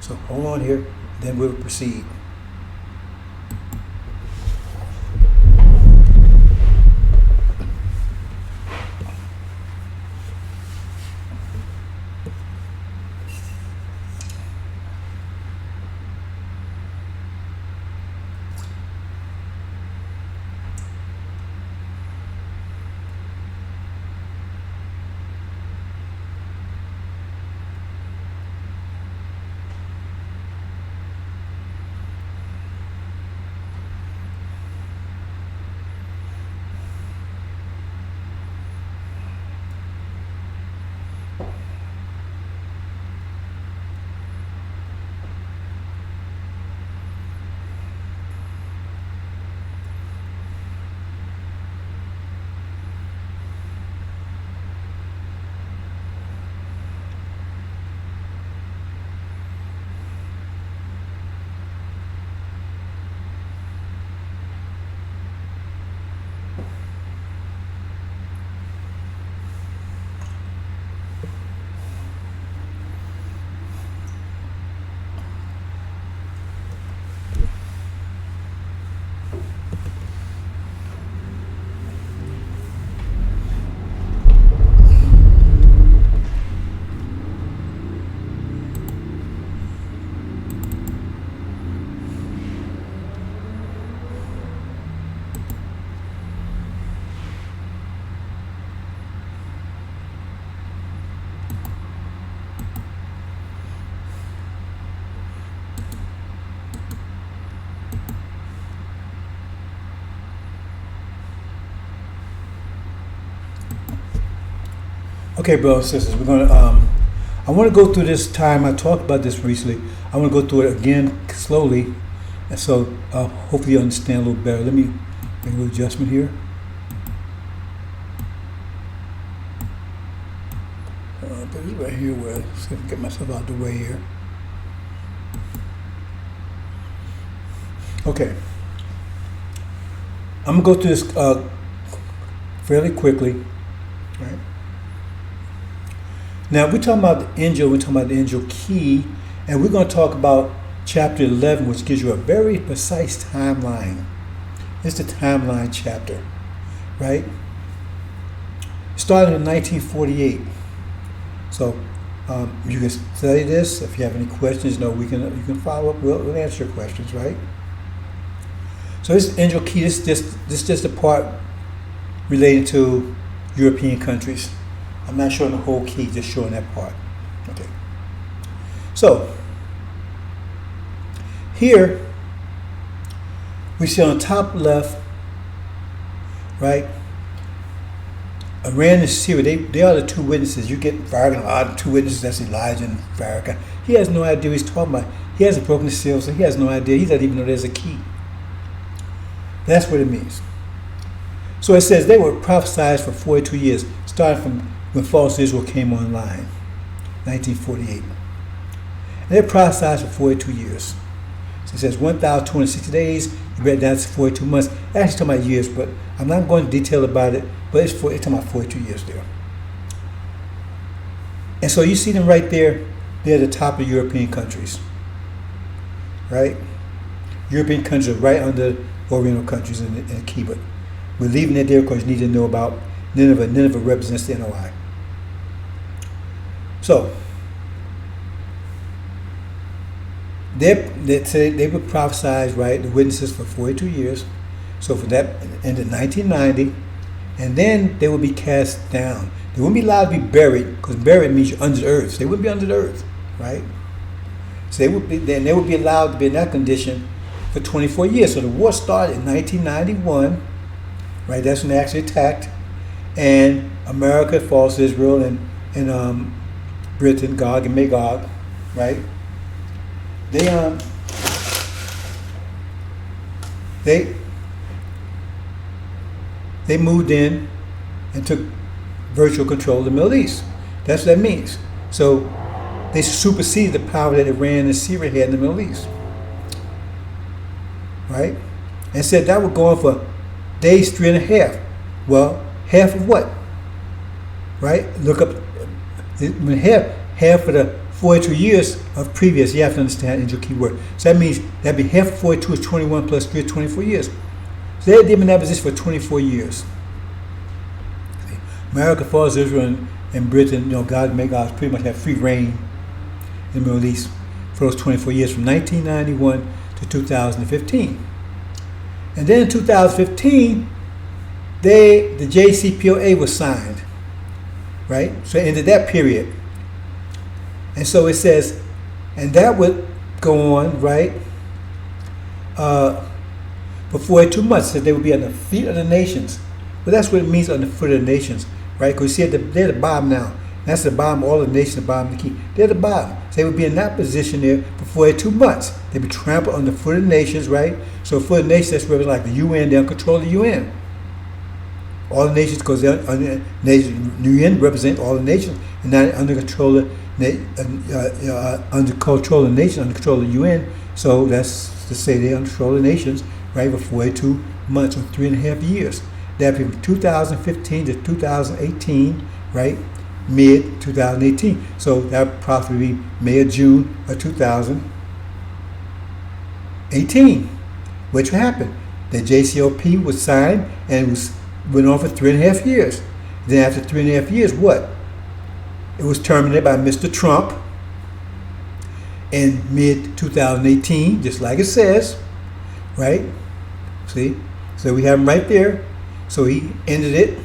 So hold on here, then we'll proceed. Okay, brothers and sisters, we're going to, I want to go through this time. I talked about this recently. I want to go through it again slowly. And so hopefully you understand a little better. Let me make a little adjustment here. Put it right here where, see if I can get myself out of the way here. Okay. I'm going to go through this fairly quickly. Right? Now, we're talking about the angel, we're talking about the angel key, and we're going to talk about chapter 11, which gives you a very precise timeline. It's the timeline chapter. right? Started in 1948. So you can study this. If you have any questions, you can follow up. We'll answer your questions, right? So this angel key, this just the part related to European countries. I'm not showing the whole key, just showing that part. Okay. So here we see on the top left, right? Iran and Syria, they are the two witnesses. You get Farrakhan, the two witnesses, that's Elijah and Farrakhan. He has no idea what he's talking about. He hasn't broken the seal, so he has no idea. He doesn't even know there's a key. That's what it means. So it says they were prophesied for 42 years, starting from when false Israel came online, 1948. And they prophesied for 42 years. So it says 1,260 days, you read that's 42 months. Actually talking about years, but I'm not going into detail about it, but it's talking about 42 years there. And so you see them right there, they're the top of European countries, right? European countries are right under Oriental countries in the key, but we're leaving it there because you need to know about Nineveh. Nineveh represents the NOI. So, they were prophesied, right, the witnesses for 42 years. So for that, ended 1990, and then they would be cast down. They wouldn't be allowed to be buried, because buried means you're under the earth. So they wouldn't be under the earth, right? So they would be allowed to be in that condition for 24 years. So the war started in 1991, right? That's when they actually attacked, and America, false Israel, and Britain, Gog and Magog, right? They moved in and took virtual control of the Middle East. That's what that means. So they superseded the power that Iran and Syria had in the Middle East, right? And said that would go on for days, 3.5. Well, half of what? Right? Look up. Half of the 42 years of previous. You have to understand angel keyword. So that means that'd be half of 42 is 21 plus 3 is 24 years. So they've been in that position for 24 years. America, falls Israel, and Britain, God may God pretty much have free reign in the Middle East for those 24 years from 1991 to 2015. And then in 2015, the JCPOA was signed, right? So it ended that period. And so it says, and that would go on, right, for 42 months. So they would be on the feet of the nations. But that's what it means, on the foot of the nations, right? Because you see, they're the bottom now. That's the bottom, all the nations, the bottom of the key. They're the bottom. So they would be in that position there for 42 months. They'd be trampled on the foot of the nations, right? So foot of the nations, that's where it's like the UN, they'll control the UN. All the nations, because the UN represent all the nations, and now under control of under control of the nation, under control of the UN. So that's to say they're under control of the nations, right, for 42 months or 3.5 years. That'd be from 2015 to 2018, right, mid 2018. So that would probably be May or June of 2018. Which happened? The JCOP was signed and it went on for 3.5 years. Then after 3.5 years, what? It was terminated by Mr. Trump in mid-2018, just like it says, right? See? So we have him right there. So he ended it.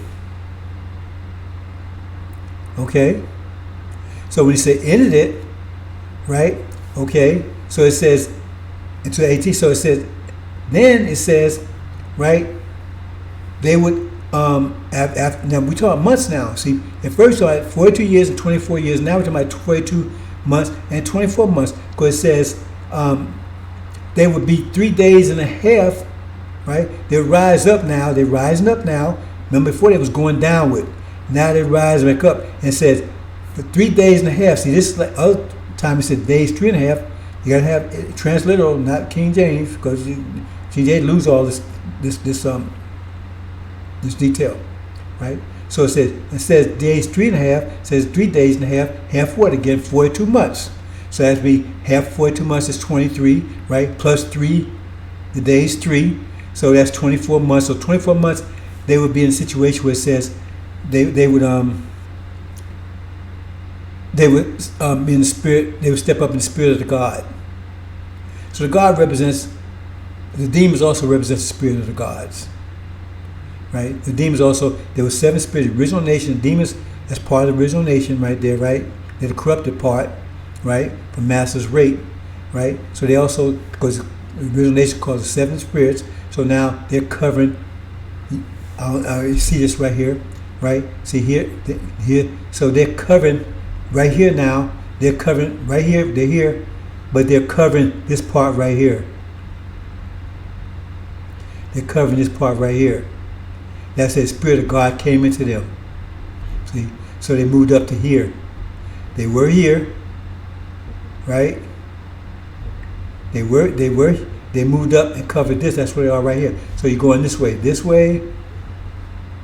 Okay? So when he said ended it, right? Okay? So it says, into 18, so it says, then it says, right, they would, after, now we talk months now. See, at first we talked 42 years and 24 years. Now we're talking about 42 months and 24 months. Because it says they would be 3 days and a half, right? They rise up now. They're rising up now. Remember before they was going downward. Now they rise back up. And it says for 3 days and a half. See, this is like other time it said days, 3.5. You gotta have it transliteral, not King James, because King James lose all this detail, right? So it says days 3.5. It says 3 days and a half. Half what again? 42 months. So that'd be half 42 months is 23, right? Plus 3, the days 3. So that's 24 months. So 24 months they would be in a situation where it says they would be in the spirit. They would step up in the spirit of the God. So the God represents the demons. Also represents the spirit of the gods, right? The demons also, there were 7 spirits. The original nation, the demons, that's part of the original nation, right there, right? They're the corrupted part, right? From Master's rape, right? So they also, because the original nation calls the 7 spirits. So now they're covering. You see this right here, right? See here, here. So they're covering right here now. They're covering right here. They're here, but they're covering this part right here. They're covering this part right here. That's the Spirit of God came into them. See, so they moved up to here. They were here, right? They moved up and covered this. That's where they are right here. So you're going this way,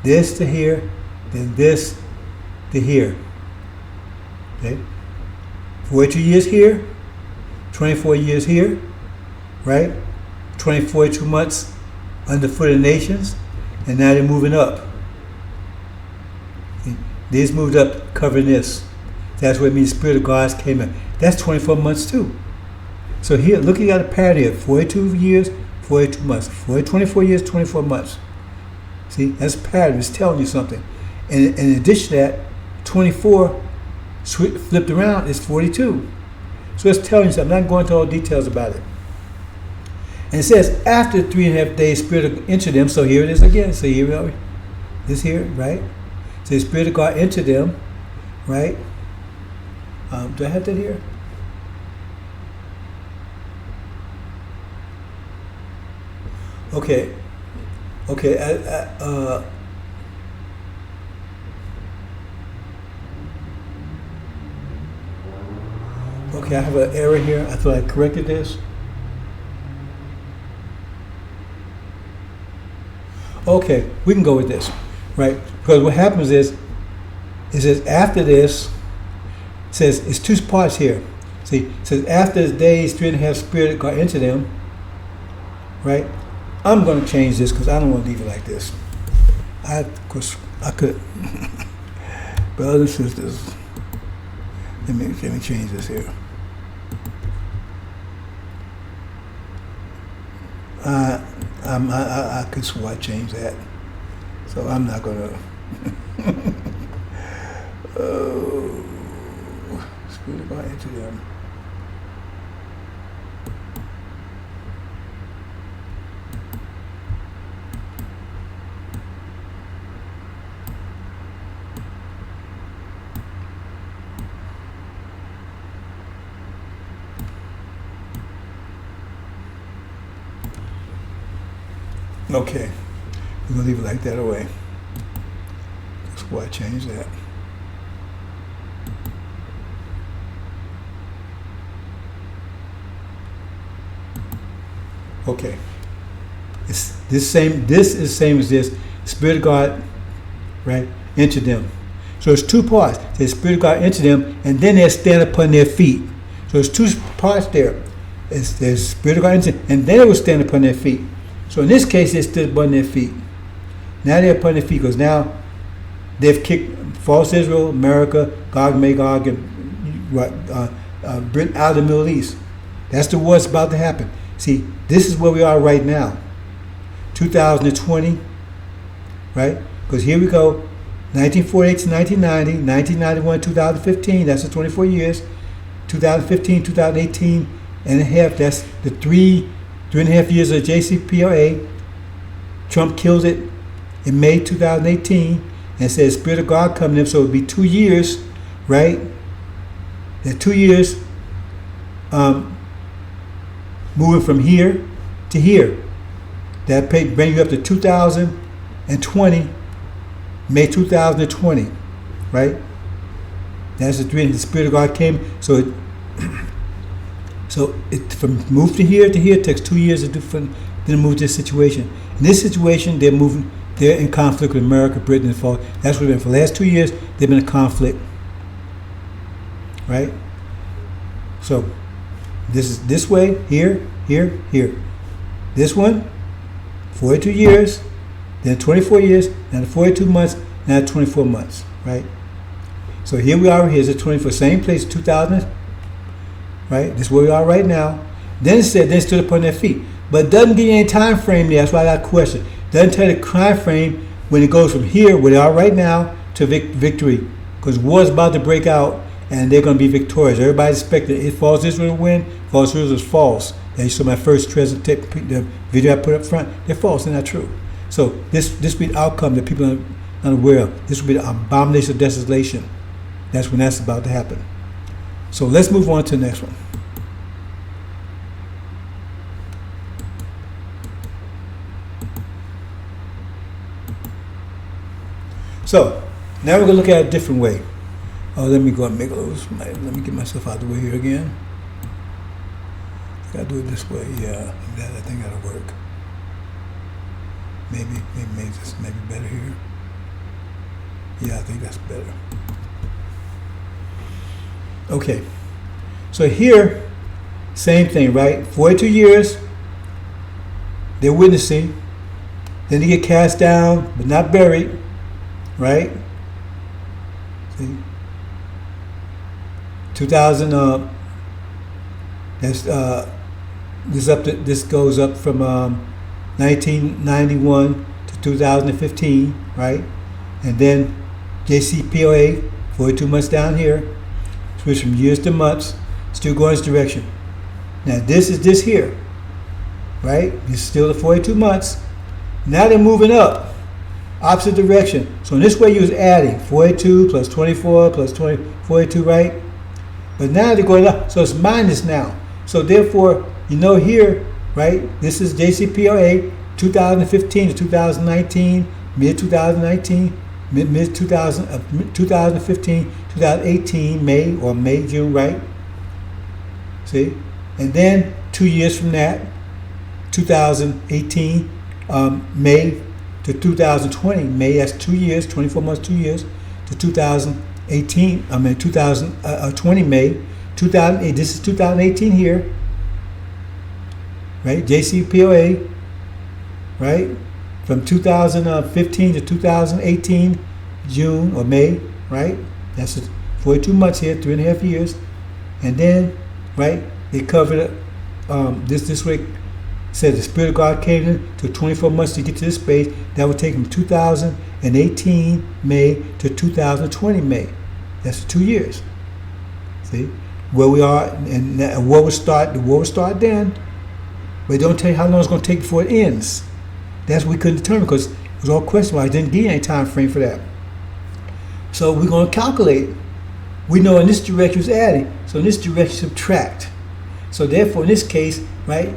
this to here, then this to here. Okay? 42 years here, 24 years here, right? 42 months underfoot of nations, and now they're moving up. Okay? They just moved up covering this. That's what it means, Spirit of God came in. That's 24 months too. So here, look, you got a pattern here, 42 years, 42 months. 24 years, 24 months. See, that's a pattern. It's telling you something. And in addition to that, 24 flipped around is 42. So it's telling you something. I'm not going into all details about it. And it says, after 3.5 days, Spirit entered them. So here it is again. So here we are. This here, right? So the Spirit of God entered them, right? Do I have that here? Okay. Okay. Okay, I have an error here. I thought I corrected this. Okay, we can go with this, right? Because what happens is after this, it says it's 2 parts here. See, it says after the days 3.5 Spirit got into them, right? I'm going to change this because I don't want to leave it like this. Of course, I could. Brothers and sisters, let me change this here. I could swear I change that. So I'm not going to. Oh, Spirit of God into them. Okay, we're going to leave it like that away. That's why I changed that. Okay. This is same as this. Spirit of God, right, entered them. So it's 2 parts. The Spirit of God entered them, and then they stand upon their feet. So it's 2 parts there. There's Spirit of God entered, and then they will stand upon their feet. So in this case, they stood upon their feet. Now they're upon their feet because now they've kicked false Israel, America, Gog, Magog, and Britain out of the Middle East. That's the war that's about to happen. See, this is where we are right now. 2020, right? Because here we go, 1948 to 1990, 1991, 2015, that's the 24 years. 2015, 2018 and a half, that's the 3.5 years of JCPOA. Trump kills it in May 2018 and says Spirit of God coming in, so it would be 2 years, right? That 2 years moving from here to here. That bring you up to 2020, May 2020, right? That's the 3. The Spirit of God came, so it from move to here takes 2 years to do then move to this situation. In this situation, they're in conflict with America, Britain, and fall. That's what they've been for the last 2 years. They've been in conflict, right? So this is this way, here. This one, 42 years, then 24 years, now 42 months, now 24 months, right? So here we are, here's the 24, same place, 2000, right? This is where we are right now. Then it said, then stood upon their feet. But it doesn't give you any time frame there, that's why I got a question. Doesn't tell you the time frame when it goes from here, where they are right now, to victory. Because war's about to break out, and they're going to be victorious. Everybody's expecting it. False Israel will win, false Israel is false. And you saw my first the video I put up front, they're false, they're not true. So this will be the outcome that people are unaware of. This will be the abomination of desolation. That's when that's about to happen. So let's move on to the next one. So now we're going to look at it a different way. Oh, let me go and make those. Let me get myself out of the way here again. I gotta do it this way. Yeah, I think that'll work. Maybe better here. Yeah, I think that's better. Okay. So here, same thing, right? 42 years, they're witnessing. Then they get cast down, but not buried, right? See? 2000. This goes up from 1991 to 2015, right? And then JCPOA, 42 months down here, switch from years to months, still going this direction. Now this is this here, right? This is still the 42 months. Now they're moving up, opposite direction. So in this way you was adding 42 plus 24 plus 42, right? But now they're going up, so it's minus now. So therefore, you know here, right, this is JCPOA 2015 to 2019, mid-2019, mid-2015, 2018, May, June, right? See? And then 2 years from that, 2018, May to 2020, May, that's 2 years, 24 months, 2 years, to 2020 May, 2008, this is 2018 here, right? JCPOA, right? From 2015 to 2018, June or May, right? That's 42 months here, 3.5 years. And then, right, they covered it, this way, said the Spirit of God came in, took 24 months to get to this space. That would take from 2018 May to 2020 May. That's 2 years. See? Where we are, and the war will start then, but it don't tell you how long it's going to take before it ends. That's what we couldn't determine because it was all questionable. I didn't give any time frame for that. So we're going to calculate. We know in this direction is adding, so in this direction subtract. So therefore in this case, right,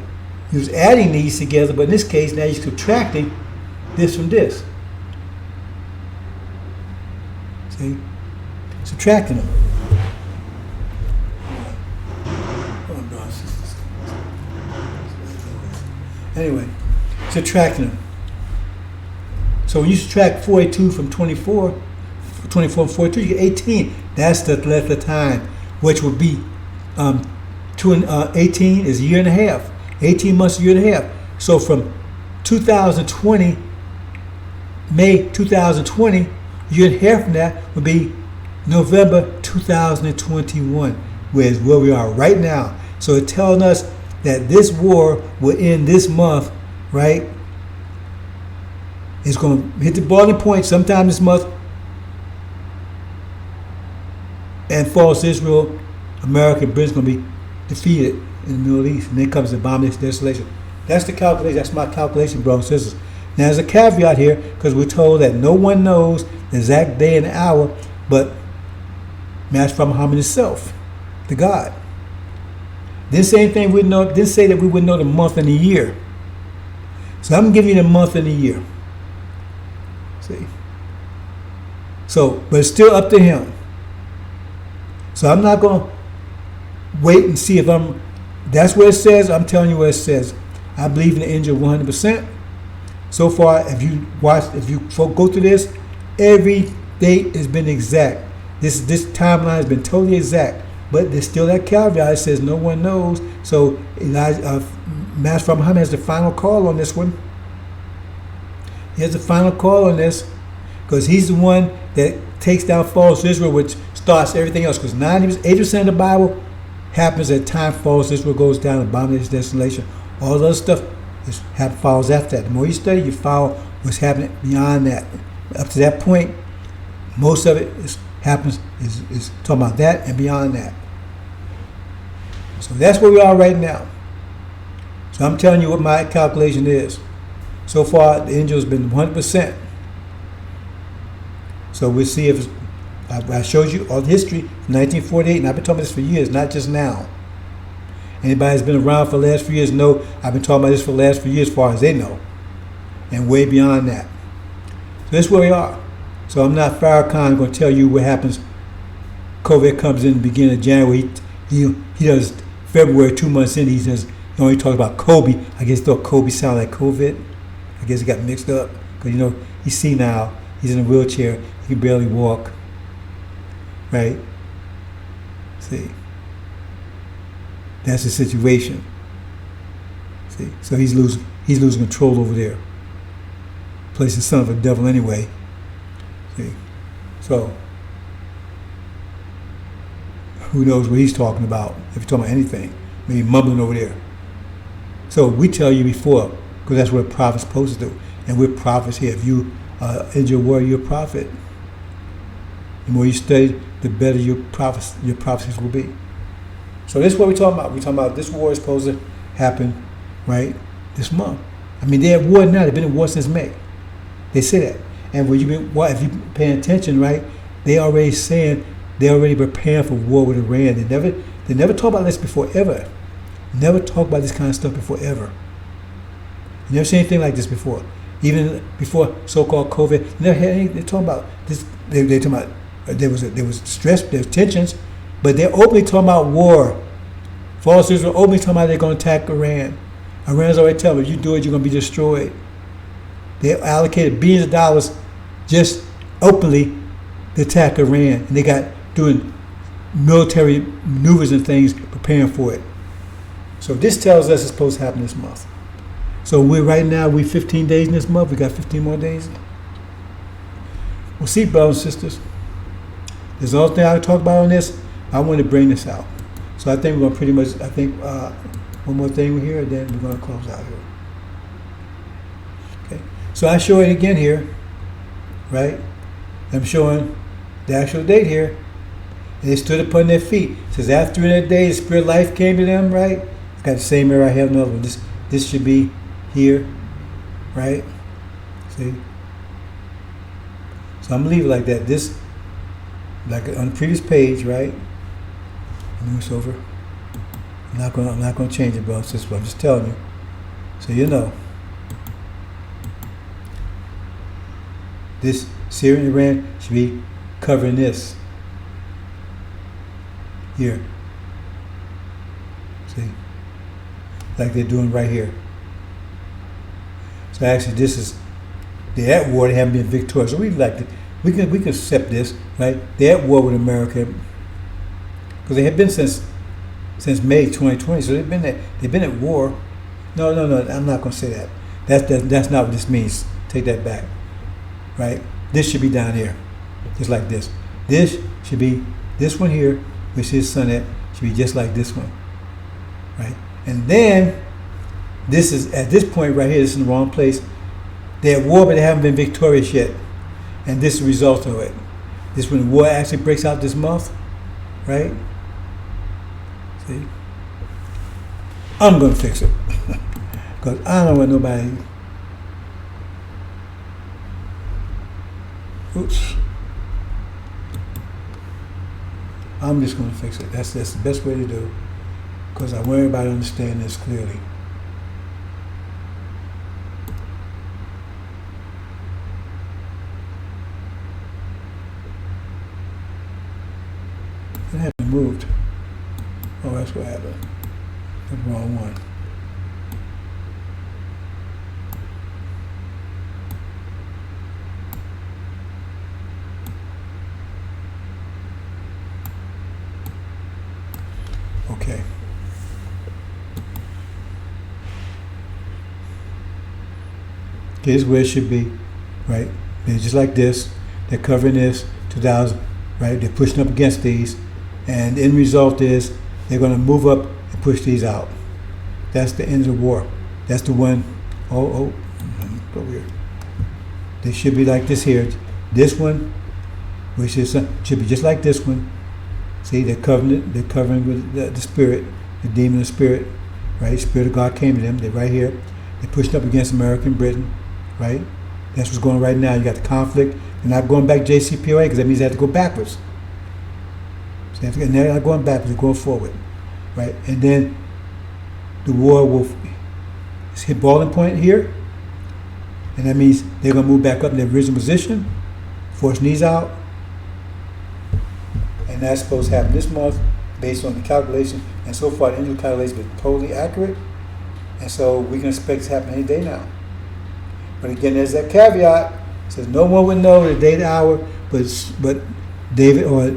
you was adding these together, but in this case now you're subtracting this from this. See? Subtracting them. Anyway, subtracting them. So when you subtract 42 from 24 and 42, you get 18. That's the length of time, which would be 18 is a year and a half. 18 months, a year and a half. So from 2020, May 2020, a year and a half from that would be November 2021, whereas where we are right now. So it's telling us that this war will end this month, right? It's going to hit the boiling point sometime this month, and false Israel, America, and Britain's going to be defeated in the Middle East, and then comes the abomination of desolation. That's the calculation. That's my calculation, brothers and sisters. Now, there's a caveat here because we're told that no one knows the exact day and hour, but Master Muhammad himself, the God. Didn't say anything we know. Didn't say that we would know the month and the year. So I'm giving you the month and the year. See. So, but it's still up to him. So I'm not going to wait and see if I'm. That's what it says. I'm telling you what it says. I believe in the angel 100%. So far, if you go through this, every date has been exact. This timeline has been totally exact. But there's still that caveat. It says no one knows. So Master Muhammad has the final call on this one. He has the final call on this because he's the one that takes down false Israel, which starts everything else. Because 80% of the Bible happens at the time false Israel goes down, abomination, desolation. All the other stuff follows after that. The more you study, you follow what's happening beyond that. Up to that point, most of it is talking about that and beyond that. So that's where we are right now. So I'm telling you what my calculation is. So far, the angel has been 100%. So we'll see if I showed you all the history from 1948, and I've been talking about this for years, not just now. Anybody that's been around for the last few years know I've been talking about this for the last few years as far as they know, and way beyond that. So that's where we are. So I'm not Farrakhan going to tell you what happens. COVID comes in the beginning of January. He does February, 2 months in, he only talks about Kobe. I guess he thought Kobe sounded like COVID. I guess he got mixed up because he's senile. He's in a wheelchair. He can barely walk. Right? See, that's the situation. See, so he's losing control over there. Place the son of a devil anyway. See, so who knows what he's talking about? If you're talking about anything, maybe mumbling over there. So we tell you before, because that's what a prophet's supposed to do, and we're prophets here. If you in your word, you're a prophet. The more you study, the better your prophecies will be. So this is what we're talking about. We're talking about this war is supposed to happen, right, this month. I mean, they're at war now. They've been at war since May. They say that. And if you've been paying attention, right, they're already preparing for war with Iran. They never talk about this before, ever. Never talk about this kind of stuff before, ever. You never seen anything like this before. Even before so-called COVID, never had anything. They're talking about this. They're talking about there was stress, there was tensions, but they're openly talking about war. False Israel openly talking about they're going to attack Iran. Iran's already telling them, if you do it, you're going to be destroyed. They allocated billions of dollars just openly to attack Iran, and they got doing military maneuvers and things, preparing for it. So this tells us it's supposed to happen this month. So we're 15 days in this month. We got 15 more days. We'll see, brothers and sisters. There's another thing I talk about on this. I want to bring this out. So I think we're going to pretty much, one more thing here, and then we're going to close out here. Okay. So I show it again here, right? I'm showing the actual date here. And they stood upon their feet. It says, after that day, the spirit of life came to them, right? It's got the same error I have another one. This should be here, right? See? So I'm going to leave it like that. This, like on the previous page, right? Move this over. I'm not going to change it, bro. It's just, I'm just telling you. So you know. This Syria and Iran should be covering this. Here. See? Like they're doing right here. So actually this they're at war, they haven't been victorious. So we can accept this, right? They're at war with America. Because they have been since May 2020, so they've been at war. No, I'm not gonna say that. That's not what this means. Take that back. Right? This should be down here. Just like this. This should be this one here, which is sun at, should be just like this one. Right? And then this is at this point right here, this is in the wrong place. They're at war, but they haven't been victorious yet. And this is the result of it. This when the war actually breaks out this month, right? See? I'm gonna fix it. Because I don't want nobody. Oops. I'm just gonna fix it. That's the best way to do. Because I want everybody to understand this clearly. It hasn't moved. Oh, that's what happened. The wrong one. Okay. Here's where it should be. right? They're just like this. They're covering this, 2,000, right? They're pushing up against these. And the end result is they're going to move up and push these out. That's the end of the war. That's the one, over here. They should be like this here. This one, which is should be just like this one. See, they're covering with the spirit, the demon of spirit, right? Spirit of God came to them. They're right here. They're pushing up against America and Britain, right? That's what's going on right now. You got the conflict. They're not going back JCPOA because that means they have to go backwards. So they're not going backwards. They're going forward, right? And then the war will hit boiling point here, and that means they're going to move back up in their original position, force these out, and that's supposed to happen this month based on the calculation. And so far, the angel calculation has been totally accurate, and so we can expect it to happen any day now. But again, there's that caveat. It says no one would know the day, the hour, but David or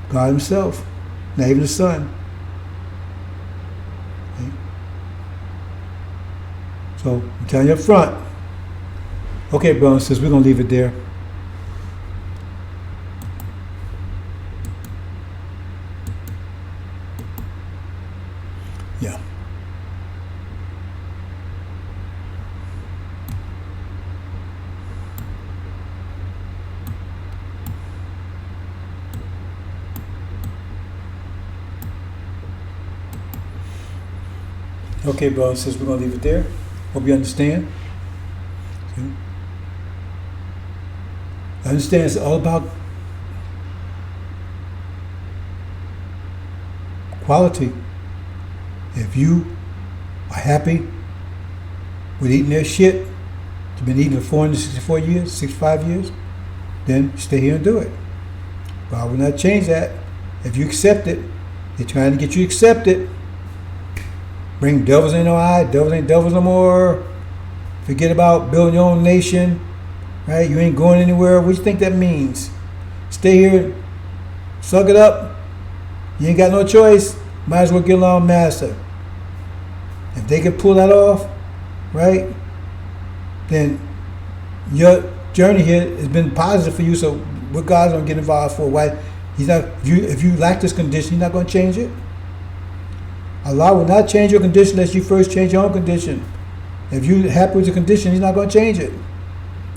God Himself, not even the Son. Okay. So I'm telling you up front. Okay, brothers and sisters, we're going to leave it there. Yeah. Okay, brothers and sisters, we're going to leave it there. Hope you understand. Okay. I understand it's all about quality. If you are happy with eating their shit, you've been eating it for 464 years, 65 years, then stay here and do it. But I will not change that. If you accept it, they're trying to get you to accept it. Bring devils in no eye, devils ain't devils no more. Forget about building your own nation. Right? You ain't going anywhere. What do you think that means? Stay here, suck it up. You ain't got no choice. Might as well get along, master. If they can pull that off, right, then your journey here has been positive for you. So what God's gonna get involved for? Why? He's not. If you lack this condition, He's not gonna change it. Allah will not change your condition unless you first change your own condition. If you're happy with your condition, He's not gonna change it.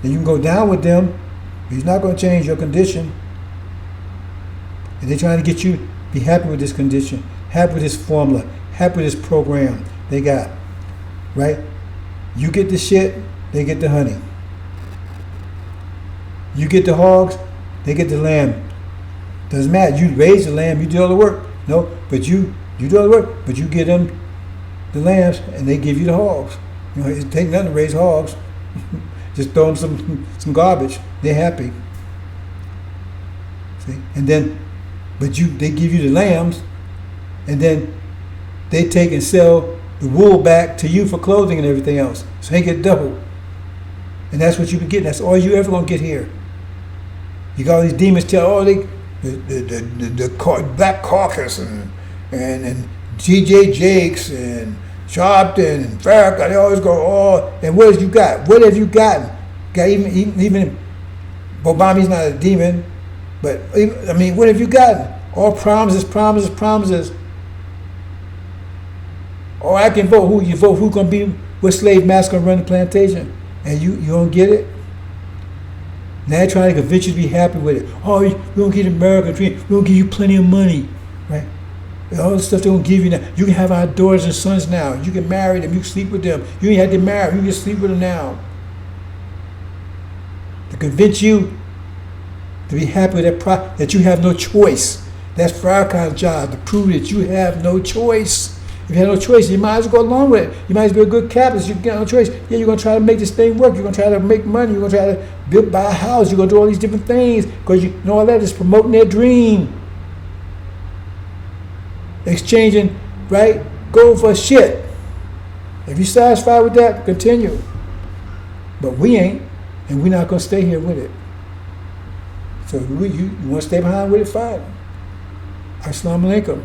And you can go down with them, but He's not going to change your condition. And they're trying to get you to be happy with this condition, happy with this formula, happy with this program they got. Right? You get the shit, they get the honey. You get the hogs, they get the lamb. Doesn't matter. You raise the lamb, you do all the work. No, but you do all the work, but you give them the lambs and they give you the hogs. You know, it takes nothing to raise hogs. Just throw them some garbage. They're happy. See? And then, but they give you the lambs, and then they take and sell the wool back to you for clothing and everything else. So they get double. And that's what you be getting. That's all you ever gonna get here. You got all these demons tell, the Black Caucus and T.J. Jakes and Sharpton and Farrakhan, they always go, and what have you got? What have you gotten? Got even Obama's not a demon, but I mean, what have you gotten? All promises, promises, promises. Oh, I can vote. Who you vote? Who's gonna be? What slave master gonna run the plantation? And you don't get it. Now they're trying to convince you to be happy with it. Oh, we don't get the American dream. We don't give you plenty of money, right? All the stuff they don't give you now. You can have our daughters and sons now. You can marry them. You can sleep with them. You ain't had to marry. You can sleep with them now. To convince you to be happy with that you have no choice. That's Farrakhan's job, to prove that you have no choice. If you have no choice, you might as well go along with it. You might as well be a good capitalist. You got no choice. Yeah, you're going to try to make this thing work. You're going to try to make money. You're going to try to buy a house. You're going to do all these different things because you know all that is promoting their dream. Exchanging, right, gold for shit. If you're satisfied with that, continue. But we ain't, and we're not going to stay here with it. So you want to stay behind with it, fine. Assalamu alaikum.